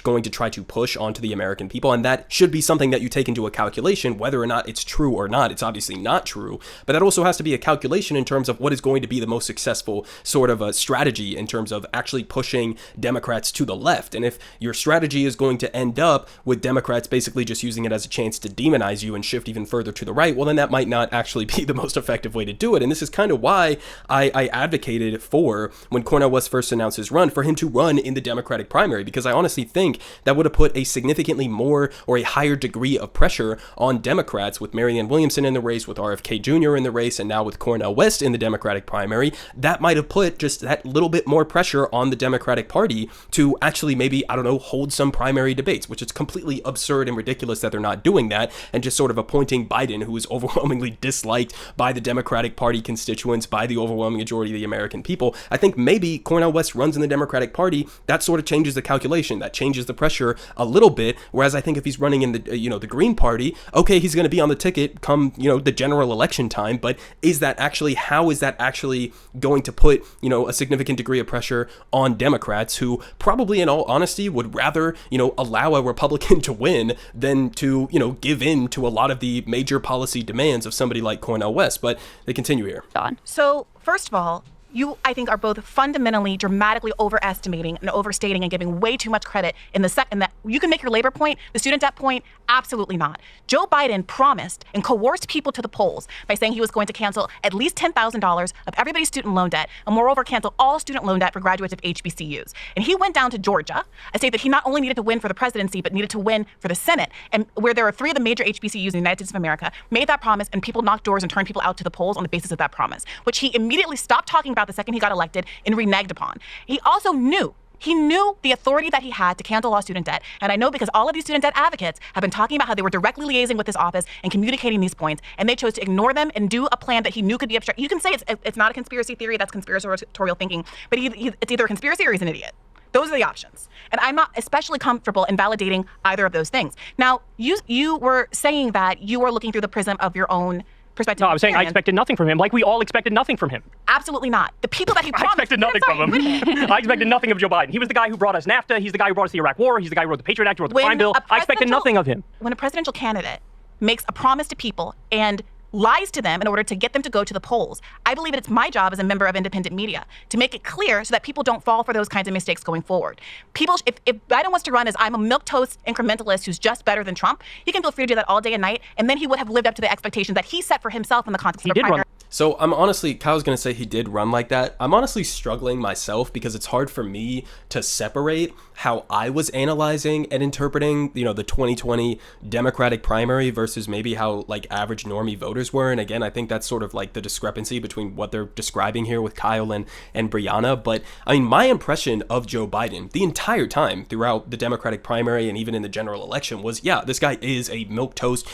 going to try to push onto the American people. And that should be something that you take into a calculation, whether or not it's true or not. It's obviously not true, but that also has to be a calculation in terms of what is going to be the most successful sort of a strategy in terms of actually pushing Democrats to the left. And if your strategy is going to end up with Democrats basically just using it as a chance to demonize you and shift even further to the right, well, then that might not actually be the most effective way to do it. And this is kind of why I advocated for, when Cornel West first announced his run, for him to run in the Democratic primary, because I honestly think that would have put a significantly more or a higher degree of pressure on Democrats, with Marianne Williamson in the race, with RFK Jr. in the race, and now with Cornel West in the Democratic primary. That might have put just that little bit more pressure on the Democratic Party to actually maybe, I don't know, hold some primary debates, which is completely absurd and ridiculous that they're not doing that, and just sort of appointing Biden, who is overwhelmingly disliked by the Democratic Party constituents, by the overwhelming majority of the American people. I think maybe Cornel West runs in the Democratic Party. That sort of changes the calculation. That changes the pressure a little bit. Whereas I think if he's running in the, the Green Party, okay, he's going to be on the ticket come, the general election time. But how is that actually going to put, a significant degree of pressure on Democrats who probably, in all honesty, would rather, allow a Republican to win than to, give in to a lot of the major policy demands of somebody like Cornel West. But they continue here. Dawn. So, first of all, you, I think, are both fundamentally dramatically overestimating and overstating and giving way too much credit in the second that you can make your labor point, the student debt point. Absolutely not. Joe Biden promised and coerced people to the polls by saying he was going to cancel at least $10,000 of everybody's student loan debt, and moreover cancel all student loan debt for graduates of HBCUs. And he went down to Georgia, a state that he not only needed to win for the presidency, but needed to win for the Senate, and where there are 3 of the major HBCUs in the United States of America, made that promise, and people knocked doors and turned people out to the polls on the basis of that promise, which he immediately stopped talking about the second he got elected and reneged upon. He also knew the authority that he had to cancel all student debt. And I know because all of these student debt advocates have been talking about how they were directly liaising with his office and communicating these points, and they chose to ignore them and do a plan that he knew could be obstructed. You can say it's not a conspiracy theory, that's conspiratorial thinking, but it's either a conspiracy or he's an idiot. Those are the options. And I'm not especially comfortable in validating either of those things. Now, you were saying that you were looking through the prism of your own perspective. No, I was saying I expected nothing from him, like we all expected nothing from him. Absolutely not. The people that he promised. I expected nothing from him. I expected nothing of Joe Biden. He was the guy who brought us NAFTA. He's the guy who brought us the Iraq War. He's the guy who wrote the Patriot Act, who wrote the Crime Bill. I expected nothing of him. When a presidential candidate makes a promise to people and lies to them in order to get them to go to the polls, I believe it's my job as a member of independent media to make it clear so that people don't fall for those kinds of mistakes going forward. People, if Biden wants to run as I'm a milquetoast incrementalist who's just better than Trump, he can feel free to do that all day and night, and then he would have lived up to the expectations that he set for himself in the context of the primary. So I'm honestly, Kyle's going to say he did run like that. I'm honestly struggling myself because it's hard for me to separate how I was analyzing and interpreting, the 2020 Democratic primary versus maybe how like average normie voters were. And again, I think that's sort of like the discrepancy between what they're describing here with Kyle and Brianna. But I mean, my impression of Joe Biden the entire time throughout the Democratic primary and even in the general election was, yeah, this guy is a milquetoast,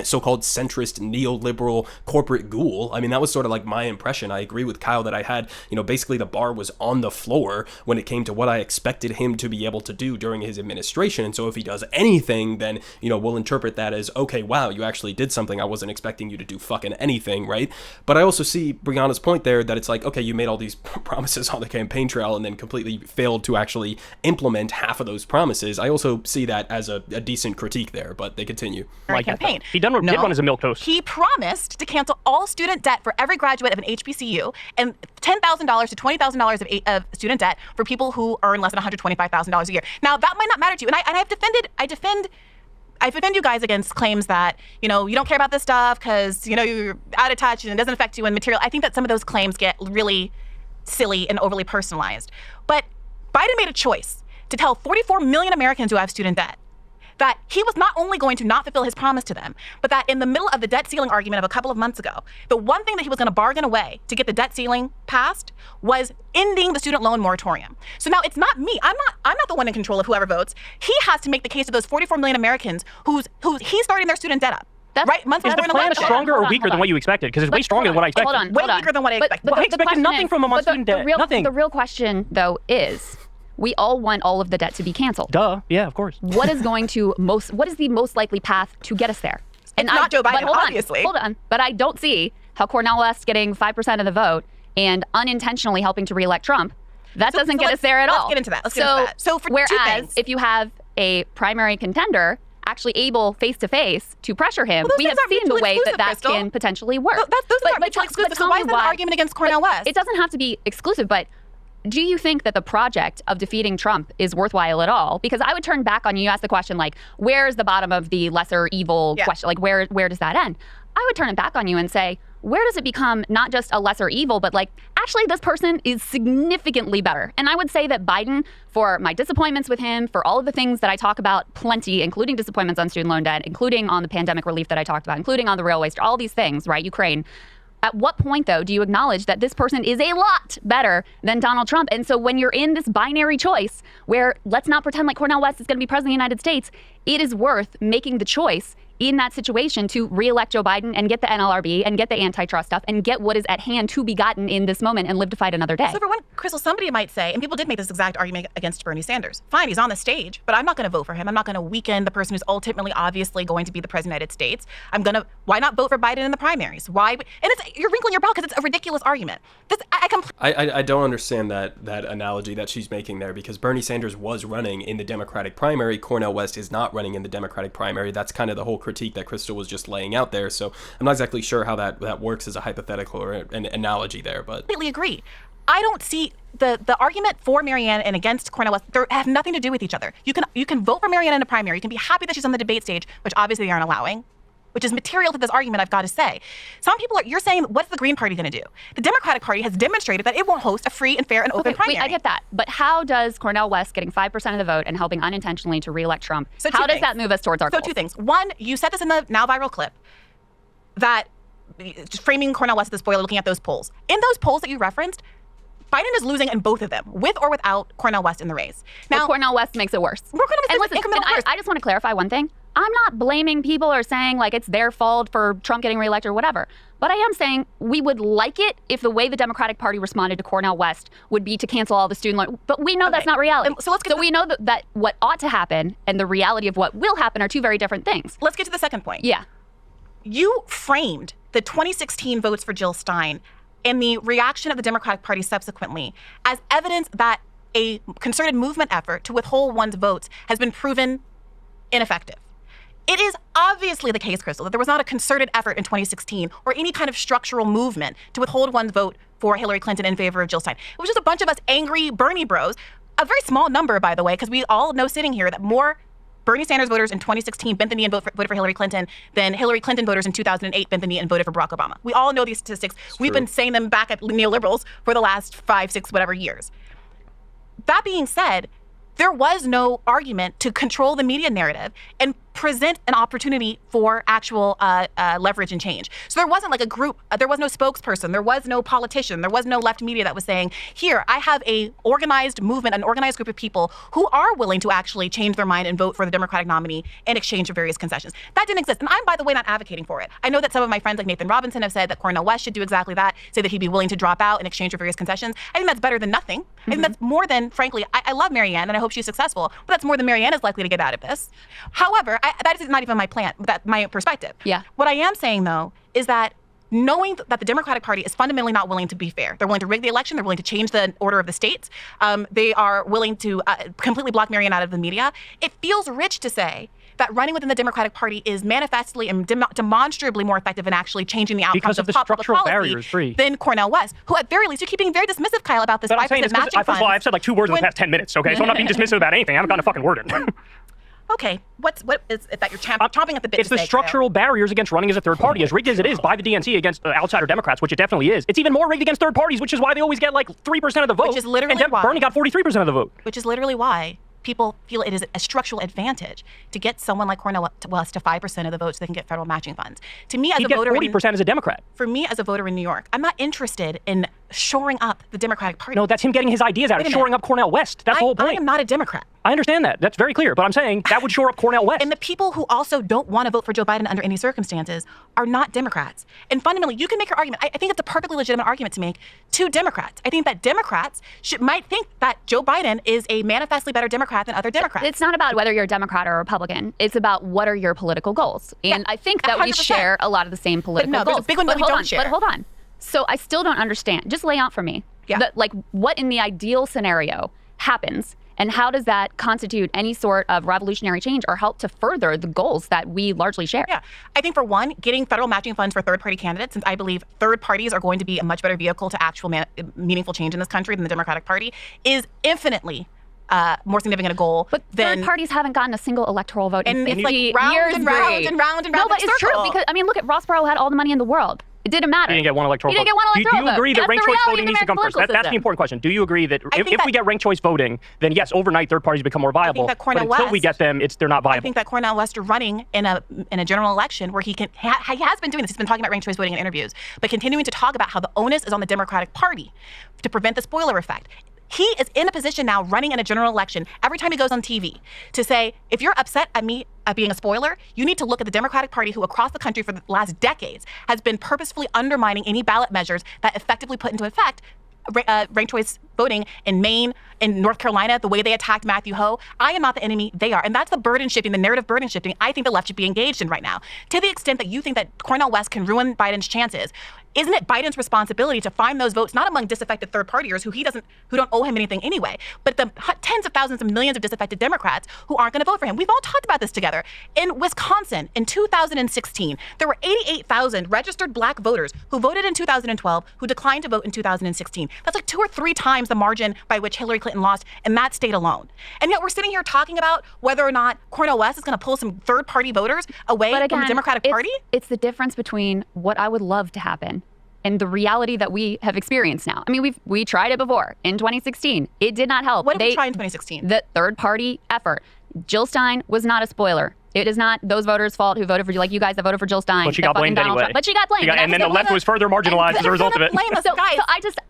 so-called centrist neoliberal corporate ghoul. I mean, that was sort of like my impression. I agree with Kyle that I had, basically the bar was on the floor when it came to what I expected him to be able to do during his administration. And so if he does anything, then, we'll interpret that as, okay, wow, you actually did something. I wasn't expecting you to do fucking anything, right? But I also see Brianna's point there that it's like, okay, you made all these promises on the campaign trail and then completely failed to actually implement half of those promises. I also see that as a decent critique there, but they continue. Campaign. He did run as a milquetoast. He promised to cancel all student debt for every graduate of an HBCU and $10,000 to $20,000 of student debt for people who earn less than $125,000 a year. Now, that might not matter to you. And I defend you guys against claims that, you don't care about this stuff because, you're out of touch and it doesn't affect you in material. I think that some of those claims get really silly and overly personalized. But Biden made a choice to tell 44 million Americans who have student debt that he was not only going to not fulfill his promise to them, but that in the middle of the debt ceiling argument of a couple of months ago, the one thing that he was going to bargain away to get the debt ceiling passed was ending the student loan moratorium. So now it's not me. I'm not the one in control of whoever votes. He has to make the case to those 44 million Americans who's he's starting their student debt up. Right? Months is the plan stronger or weaker than what you expected? Because it's way stronger than what I expected. Hold on. Way weaker than what I expected. But I expected nothing from him on student debt. Nothing. The real question, though, is we all want all of the debt to be canceled. Duh. Yeah, of course. What is the most likely path to get us there? And not Joe Biden, obviously. Hold on. But I don't see how Cornel West getting 5% of the vote and unintentionally helping to reelect Trump That doesn't get us there at all. Let's get into that. Let's get into that. So for whereas two things, if you have a primary contender actually able face-to-face to pressure him, we have seen the way that can potentially work. Those are mutually exclusive. So why is that an argument against Cornel West? It doesn't have to be exclusive, but do you think that the project of defeating Trump is worthwhile at all? Because I would turn back on you. You asked the question, like, where's the bottom of the lesser evil question? Like, where does that end? I would turn it back on you and say, where does it become not just a lesser evil, but like, actually, this person is significantly better. And I would say that Biden, for my disappointments with him, for all of the things that I talk about plenty, including disappointments on student loan debt, including on the pandemic relief that I talked about, including on the railways, all these things, right? Ukraine. At what point, though, do you acknowledge that this person is a lot better than Donald Trump? And so when you're in this binary choice where let's not pretend like Cornel West is going to be president of the United States, it is worth making the choice in that situation to reelect Joe Biden and get the NLRB and get the antitrust stuff and get what is at hand to be gotten in this moment and live to fight another day. So for one, Crystal, somebody might say, and people did make this exact argument against Bernie Sanders. Fine, he's on the stage, but I'm not going to vote for him. I'm not going to weaken the person who's ultimately obviously going to be the president of the United States. Why not vote for Biden in the primaries? Why? And you're wrinkling your brow because it's a ridiculous argument. I don't understand that analogy that she's making there, because Bernie Sanders was running in the Democratic primary. Cornel West is not running in the Democratic primary. That's kind of the whole critique that Crystal was just laying out there. So I'm not exactly sure how that works as a hypothetical or an analogy there, but completely agree. I don't see the argument for Marianne and against Cornel West. They have nothing to do with each other. You can vote for Marianne in a primary. You can be happy that she's on the debate stage, which obviously they aren't allowing, which is material to this argument, I've got to say. You're saying, what's the Green Party going to do? The Democratic Party has demonstrated that it won't host a free and fair and open primary. Wait, I get that. But how does Cornel West getting 5% of the vote and helping unintentionally to re-elect Trump, how does that move us towards our goals? So two things. One, you said this in the now viral clip, that just framing Cornel West as the spoiler, looking at those polls. In those polls that you referenced, Biden is losing in both of them, with or without Cornel West in the race. Now, Cornel West makes it worse. I just want to clarify one thing. I'm not blaming people or saying like it's their fault for Trump getting reelected or whatever. But I am saying we would like it if the way the Democratic Party responded to Cornel West would be to cancel all the student loan. But we know that's not reality. So we know that what ought to happen and the reality of what will happen are two very different things. Let's get to the second point. Yeah. You framed the 2016 votes for Jill Stein and the reaction of the Democratic Party subsequently as evidence that a concerted movement effort to withhold one's votes has been proven ineffective. It is obviously the case, Crystal, that there was not a concerted effort in 2016 or any kind of structural movement to withhold one's vote for Hillary Clinton in favor of Jill Stein. It was just a bunch of us angry Bernie bros, a very small number, by the way, because we all know sitting here that more Bernie Sanders voters in 2016 bent the knee and voted for Hillary Clinton than Hillary Clinton voters in 2008 bent the knee and voted for Barack Obama. We all know these statistics. We've been saying them back at neoliberals for the last 5, 6, whatever years. That being said, there was no argument to control the media narrative and present an opportunity for actual leverage and change. So there wasn't like a group, there was no spokesperson, there was no politician, there was no left media that was saying, here, I have a organized movement, an organized group of people who are willing to actually change their mind and vote for the Democratic nominee in exchange for various concessions. That didn't exist. And I'm, by the way, not advocating for it. I know that some of my friends like Nathan Robinson have said that Cornel West should do exactly that, say that he'd be willing to drop out in exchange for various concessions. I think that's better than nothing. I think that's more than, frankly, I love Marianne and I hope she's successful, but that's more than Marianne is likely to get out of this. However, that is not even my plan, my perspective. Yeah. What I am saying, though, is that knowing that the Democratic Party is fundamentally not willing to be fair. They're willing to rig the election. They're willing to change the order of the states. They are willing to completely block Marianne out of the media. It feels rich to say that running within the Democratic Party is manifestly and demonstrably more effective in actually changing the outcomes of the structural barriers than Cornel West, who at very least, you're keeping very dismissive, Kyle, about this 5% matching fund. First of all, I've said like 2 words in the past 10 minutes, okay? So I'm not being dismissive about anything. I haven't gotten a fucking word in. Okay, what is it that you're chomping at the bit It's the structural barriers against running as a third party, as rigged as it is by the DNC against outsider Democrats, which it definitely is. It's even more rigged against third parties, which is why they always get like 3% of the vote. Which is literally why Bernie got 43% of the vote. Which is literally why people feel it is a structural advantage to get someone like Cornel West to 5% of the vote so they can get federal matching funds. To me, as a voter, 40% as a Democrat. For me, as a voter in New York, I'm not interested in shoring up the Democratic Party. No, that's him getting his ideas out of shoring up Cornel West. That's the whole point. I am not a Democrat. I understand that. That's very clear. But I'm saying that would shore up Cornel West. And the people who also don't want to vote for Joe Biden under any circumstances are not Democrats. And fundamentally, you can make your argument. I think it's a perfectly legitimate argument to make to Democrats. I think that Democrats might think that Joe Biden is a manifestly better Democrat than other Democrats. It's not about whether you're a Democrat or a Republican. It's about what are your political goals. And I think that 100%. We share a lot of the same political goals. There's a big one that we don't share. But hold on. So I still don't understand. Just lay out for me. Yeah. Like, what in the ideal scenario happens? And how does that constitute any sort of revolutionary change or help to further the goals that we largely share? Yeah. I think, for one, getting federal matching funds for third-party candidates, since I believe third parties are going to be a much better vehicle to actual meaningful change in this country than the Democratic Party, is infinitely more significant a goal. But third parties haven't gotten a single electoral vote in 50 it's like round years. and round and round and round. No, but it's true, because, I mean, look at Ross Perot had all the money in the world. It didn't matter. He didn't get one electoral vote. He didn't get one electoral Do you agree vote. that ranked choice voting needs to come first? That's the system. important question. Do you agree that if we get ranked choice voting, then yes, overnight third parties become more viable. that Cornel but until West- we get them, they're not viable. I think that Cornel West running in a general election where he has been doing this. He's been talking about ranked choice voting in interviews, but continuing to talk about how the onus is on the Democratic Party to prevent the spoiler effect. He is in a position now, running in a general election, every time he goes on TV, to say, if you're upset at me being a spoiler, you need to look at the Democratic Party, who across the country for the last decades has been purposefully undermining any ballot measures that effectively put into effect ranked choice voting in Maine, in North Carolina, the way they attacked Matthew Hoh. I am not the enemy, they are. And that's the burden shifting, the narrative burden shifting I think the left should be engaged in right now. To the extent that you think that Cornel West can ruin Biden's chances, isn't it Biden's responsibility to find those votes, not among disaffected third partiers who don't owe him anything anyway, but the tens of thousands of millions of disaffected Democrats who aren't going to vote for him? We've all talked about this together. In Wisconsin, in 2016, there were 88,000 registered black voters who voted in 2012 who declined to vote in 2016. That's like 2 or 3 times the margin by which Hillary Clinton lost in that state alone. And yet we're sitting here talking about whether or not Cornel West is going to pull some third-party voters away from the Democratic Party? It's the difference between what I would love to happen and the reality that we have experienced now. I mean, we tried it before in 2016. It did not help. What did we try in 2016? The third-party effort. Jill Stein was not a spoiler. It is not those voters' fault who voted for you, like you guys that voted for Jill Stein. But she got blamed anyway. But she got blamed. And then the left was further marginalized as a result of it. So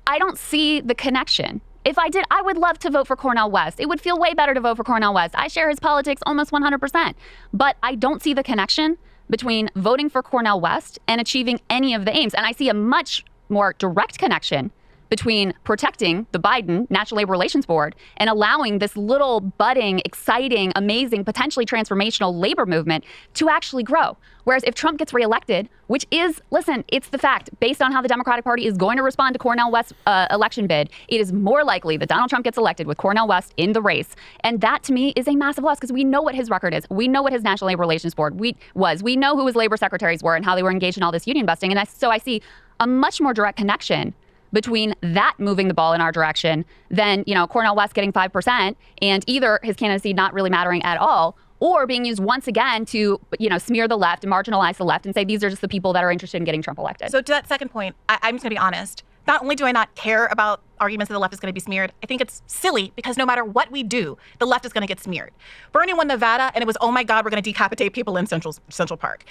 I don't see the connection. If I did, I would love to vote for Cornel West. It would feel way better to vote for Cornel West. I share his politics almost 100%. But I don't see the connection between voting for Cornel West and achieving any of the aims. And I see a much more direct connection between protecting the Biden National Labor Relations Board and allowing this little budding, exciting, amazing, potentially transformational labor movement to actually grow. Whereas if Trump gets reelected, which is, listen, it's the fact, based on how the Democratic Party is going to respond to Cornel West's election bid, it is more likely that Donald Trump gets elected with Cornel West in the race. And that, to me, is a massive loss, because we know what his record is. We know what his National Labor Relations Board was. We know who his labor secretaries were and how they were engaged in all this union busting. And so I see a much more direct connection between that moving the ball in our direction than, Cornel West getting 5% and either his candidacy not really mattering at all, or being used once again to, smear the left and marginalize the left and say these are just the people that are interested in getting Trump elected. So to that second point, I'm just going to be honest. Not only do I not care about arguments that the left is going to be smeared, I think it's silly, because no matter what we do, the left is going to get smeared. Bernie won Nevada, and it was, oh my God, we're going to decapitate people in Central Park.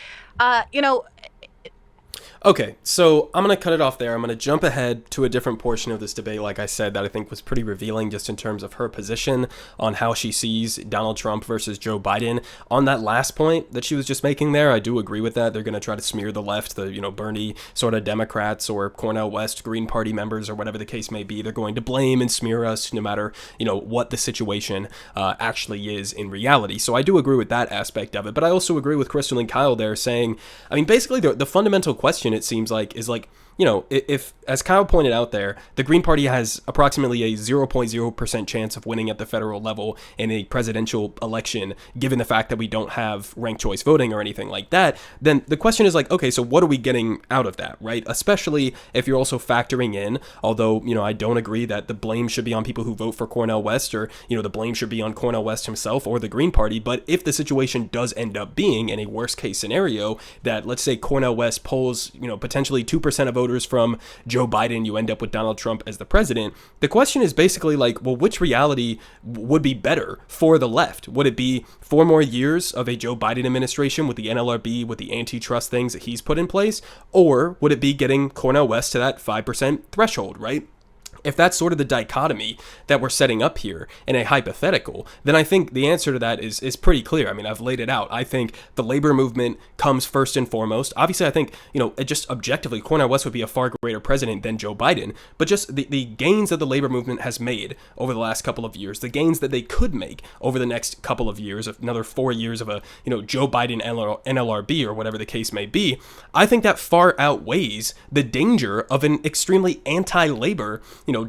Okay, so I'm going to cut it off there. I'm going to jump ahead to a different portion of this debate, like I said, that I think was pretty revealing just in terms of her position on how she sees Donald Trump versus Joe Biden. On that last point that she was just making there, I do agree with that. They're going to try to smear the left, the, Bernie sort of Democrats or Cornel West Green Party members or whatever the case may be. They're going to blame and smear us no matter, what the situation actually is in reality. So I do agree with that aspect of it. But I also agree with Crystal and Kyle there saying, basically the fundamental question, it seems like, is like, if, as Kyle pointed out there, the Green Party has approximately a 0.0% chance of winning at the federal level in a presidential election, given the fact that we don't have ranked choice voting or anything like that, then the question is like, okay, so what are we getting out of that, right? Especially if you're also factoring in, although, I don't agree that the blame should be on people who vote for Cornel West or, the blame should be on Cornel West himself or the Green Party, but if the situation does end up being, in a worst case scenario, that let's say Cornel West polls, potentially 2% of voters from Joe Biden, you end up with Donald Trump as the president. The question is basically like, well, which reality would be better for the left? Would it be 4 more years of a Joe Biden administration with the NLRB, with the antitrust things that he's put in place? Or would it be getting Cornel West to that 5% threshold, right? If that's sort of the dichotomy that we're setting up here in a hypothetical, then I think the answer to that is pretty clear. I've laid it out. I think the labor movement comes first and foremost. Obviously, I think, just objectively, Cornel West would be a far greater president than Joe Biden. But just the gains that the labor movement has made over the last couple of years, the gains that they could make over the next couple of years, another 4 years of a, Joe Biden NLRB or whatever the case may be, I think that far outweighs the danger of an extremely anti-labor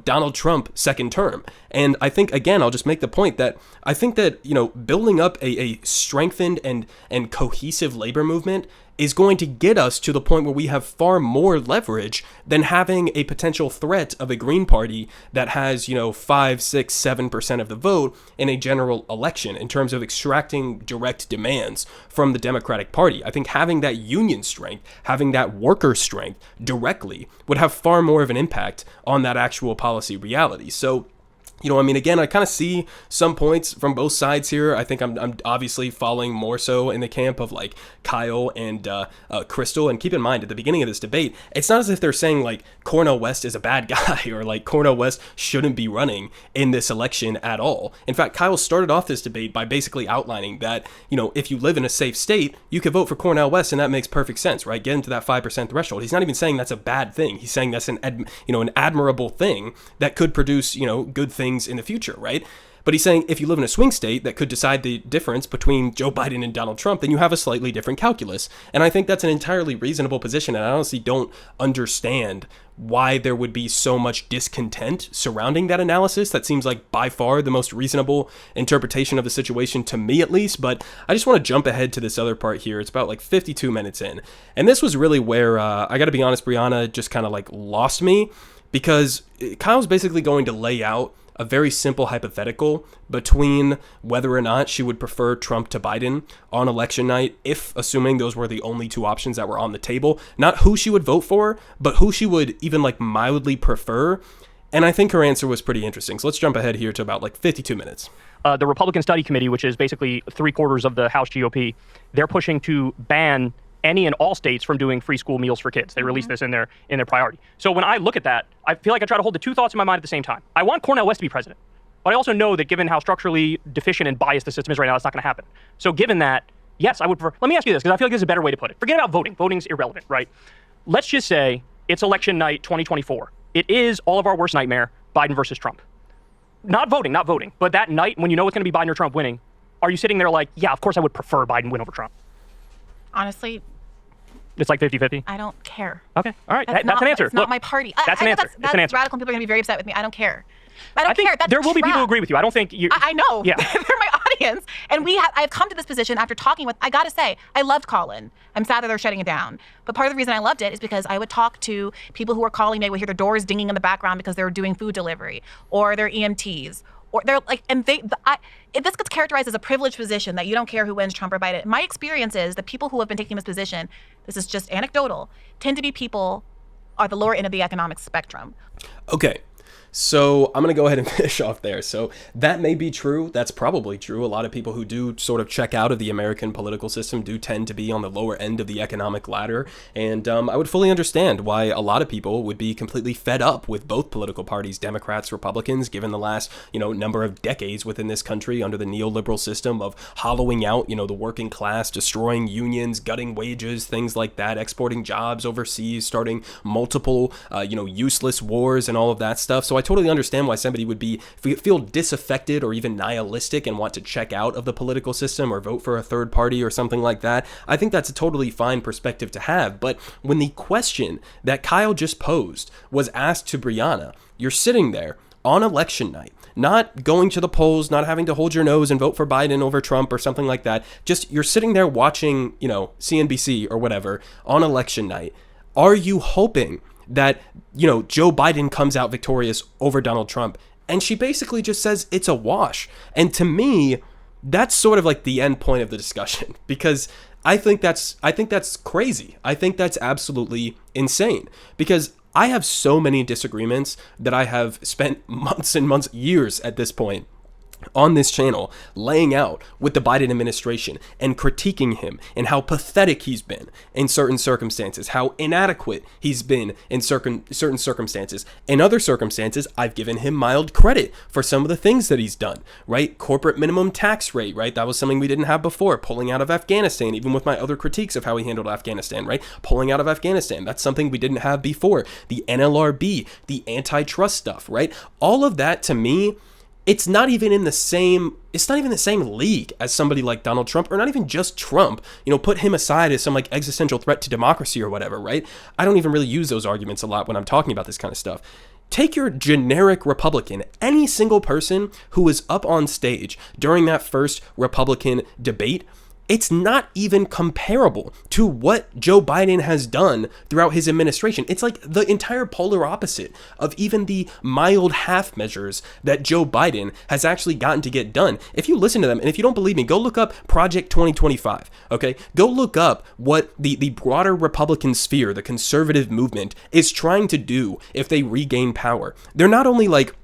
Donald Trump second term. And I think, again, I'll just make the point that I think that, building up a strengthened and cohesive labor movement is going to get us to the point where we have far more leverage than having a potential threat of a Green Party that has, 5, 6, 7% of the vote in a general election in terms of extracting direct demands from the Democratic Party. I think having that union strength, having that worker strength directly would have far more of an impact on that actual policy reality. So, again, I kind of see some points from both sides here. I think I'm obviously falling more so in the camp of like Kyle and Crystal. And keep in mind, at the beginning of this debate, it's not as if they're saying like Cornel West is a bad guy or like Cornel West shouldn't be running in this election at all. In fact, Kyle started off this debate by basically outlining that, if you live in a safe state, you could vote for Cornel West, and that makes perfect sense, right? Get into that 5% threshold. He's not even saying that's a bad thing. He's saying that's an admirable thing that could produce, good things in the future, right? But he's saying if you live in a swing state that could decide the difference between Joe Biden and Donald Trump, then you have a slightly different calculus. And I think that's an entirely reasonable position. And I honestly don't understand why there would be so much discontent surrounding that analysis. That seems like by far the most reasonable interpretation of the situation to me, at least. But I just want to jump ahead to this other part here. It's about like 52 minutes in. And this was really where I got to be honest, Brianna just kind of like lost me, because Kyle's basically going to lay out a very simple hypothetical between whether or not she would prefer Trump to Biden on election night, if assuming those were the only two options that were on the table, not who she would vote for, but who she would even like mildly prefer. And I think her answer was pretty interesting. So let's jump ahead here to about like 52 minutes. The Republican Study Committee, which is basically 3/4 of the House GOP, they're pushing to ban any and all states from doing free school meals for kids. They released this in their priority. So when I look at that, I feel like I try to hold the two thoughts in my mind at the same time. I want Cornel West to be president, but I also know that given how structurally deficient and biased the system is right now, that's not going to happen. So given that, yes, I would prefer. Let me ask you this, because I feel like this is a better way to put it. Forget about voting. Voting's irrelevant, right? Let's just say it's election night 2024. It is all of our worst nightmare, Biden versus Trump. Not voting, but that night when you know it's going to be Biden or Trump winning, are you sitting there like, yeah, of course I would prefer Biden win over Trump? Honestly, it's like 50-50? I don't care. Okay. All right. That's an answer. It's not my party. That's an answer. That's an answer. radical. People are going to be very upset with me. I don't care. I don't I think care. That's there will be people who trap. agree with you. I don't think you. I know. Yeah. They're my audience. And I've come to this position after talking with, I got to say, I loved Colin. I'm sad that they're shutting it down. But part of the reason I loved it is because I would talk to people who were calling me. I would hear their doors dinging in the background because they were doing food delivery, or they're EMTs. Or they're like, and if this gets characterized as a privileged position that you don't care who wins, Trump or Biden. My experience is the people who have been taking this position, this is just anecdotal, tend to be people at the lower end of the economic spectrum. Okay. So I'm going to go ahead and finish off there. So that may be true. That's probably true. A lot of people who do sort of check out of the American political system do tend to be on the lower end of the economic ladder. And I would fully understand why a lot of people would be completely fed up with both political parties, Democrats, Republicans, given the last, number of decades within this country under the neoliberal system of hollowing out, the working class, destroying unions, gutting wages, things like that, exporting jobs overseas, starting multiple, useless wars and all of that stuff. So I totally understand why somebody would feel disaffected or even nihilistic and want to check out of the political system or vote for a third party or something like that. I think that's a totally fine perspective to have. But when the question that Kyle just posed was asked to Brianna, you're sitting there on election night, not going to the polls, not having to hold your nose and vote for Biden over Trump or something like that. Just you're sitting there watching, CNBC or whatever on election night. Are you hoping that, Joe Biden comes out victorious over Donald Trump? And she basically just says it's a wash. And to me, that's sort of like the end point of the discussion, because I think that's crazy. I think that's absolutely insane, because I have so many disagreements that I have spent months and months, years at this point, on this channel laying out with the Biden administration and critiquing him and how pathetic he's been in certain circumstances, how inadequate he's been in certain circumstances. In other circumstances, I've given him mild credit for some of the things that he's done, right? Corporate minimum tax rate, right? That was something we didn't have before. Pulling out of Afghanistan, even with my other critiques of how he handled Afghanistan, right? Pulling out of Afghanistan, that's something we didn't have before. The NLRB, the antitrust stuff, right? All of that, to me, it's not even in the same league as somebody like Donald Trump, or not even just Trump. Put him aside as some like existential threat to democracy or whatever, right? I don't even really use those arguments a lot when I'm talking about this kind of stuff. Take your generic Republican, any single person who was up on stage during that first Republican debate. It's not even comparable to what Joe Biden has done throughout his administration. It's like the entire polar opposite of even the mild half measures that Joe Biden has actually gotten to get done. If you listen to them, and if you don't believe me, go look up Project 2025, okay? Go look up what the broader Republican sphere, the conservative movement, is trying to do if they regain power. They're not only like,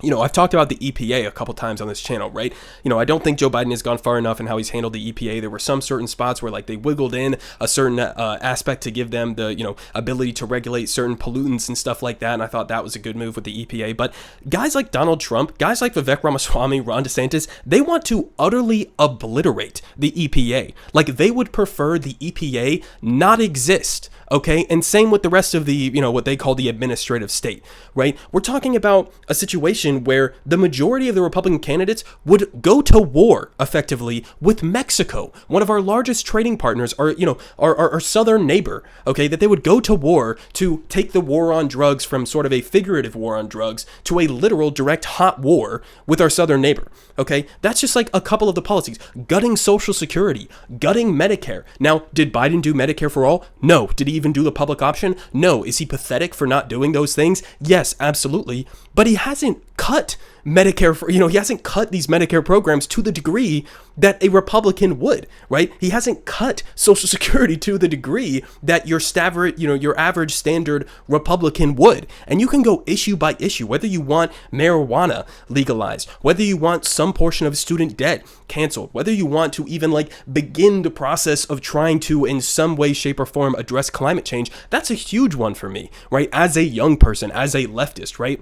I've talked about the EPA a couple times on this channel, right? I don't think Joe Biden has gone far enough in how he's handled the EPA. There were some certain spots where like they wiggled in a certain aspect to give them the, ability to regulate certain pollutants and stuff like that. And I thought that was a good move with the EPA. But guys like Donald Trump, guys like Vivek Ramaswamy, Ron DeSantis, they want to utterly obliterate the EPA. Like they would prefer the EPA not exist. Okay, and same with the rest of the, what they call the administrative state, right? We're talking about a situation where the majority of the Republican candidates would go to war effectively with Mexico, one of our largest trading partners, our southern neighbor, okay, that they would go to war to take the war on drugs from sort of a figurative war on drugs to a literal direct hot war with our southern neighbor, okay? That's just like a couple of the policies. Gutting Social Security, gutting Medicare. Now, did Biden do Medicare for all? No. Did he even do the public option? No. Is he pathetic for not doing those things? Yes, absolutely. But he hasn't cut Medicare for, he hasn't cut these Medicare programs to the degree that a Republican would, right? He hasn't cut Social Security to the degree that your average standard Republican would. And you can go issue by issue, whether you want marijuana legalized, whether you want some portion of student debt canceled, whether you want to even like begin the process of trying to in some way, shape or form address climate change. That's a huge one for me, right? As a young person, as a leftist, right?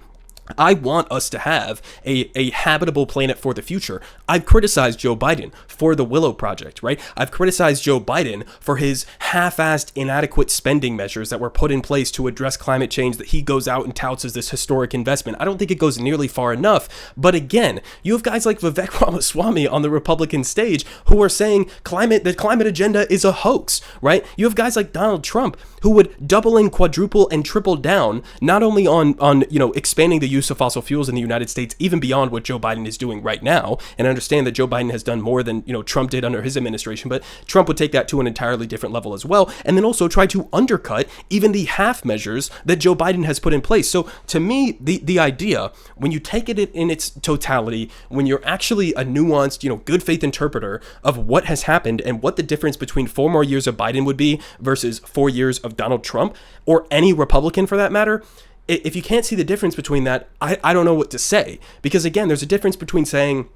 I want us to have a habitable planet for the future. I've criticized Joe Biden for the Willow Project, right? I've criticized Joe Biden for his half-assed inadequate spending measures that were put in place to address climate change that he goes out and touts as this historic investment. I don't think it goes nearly far enough. But again, you have guys like Vivek Ramaswamy on the Republican stage who are saying the climate agenda is a hoax, right? You have guys like Donald Trump who would double and quadruple and triple down not only on expanding the use of fossil fuels in the United States, even beyond what Joe Biden is doing right now. And I understand that Joe Biden has done more than, Trump did under his administration, but Trump would take that to an entirely different level as well. And then also try to undercut even the half measures that Joe Biden has put in place. So to me, the idea, when you take it in its totality, when you're actually a nuanced, good faith interpreter of what has happened and what the difference between 4 more years of Biden would be versus 4 years of Donald Trump, or any Republican for that matter, if you can't see the difference between that, I don't know what to say. Because again, there's a difference between saying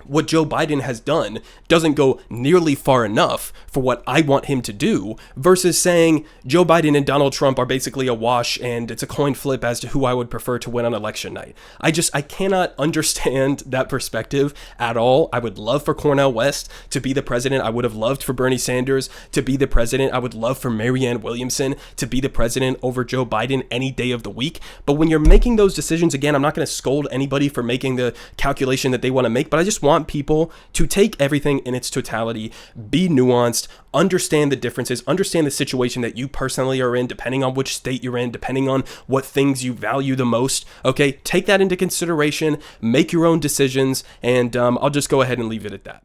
what Joe Biden has done doesn't go nearly far enough for what I want him to do versus saying Joe Biden and Donald Trump are basically a wash and it's a coin flip as to who I would prefer to win on election night. I cannot understand that perspective at all. I would love for Cornel West to be the president. I would have loved for Bernie Sanders to be the president. I would love for Marianne Williamson to be the president over Joe Biden any day of the week. But when you're making those decisions, again, I'm not going to scold anybody for making the calculation that they want to make, but I just want people to take everything in its totality, be nuanced, understand the differences, understand the situation that you personally are in, depending on which state you're in, depending on what things you value the most. Okay, take that into consideration, make your own decisions, and I'll just go ahead and leave it at that.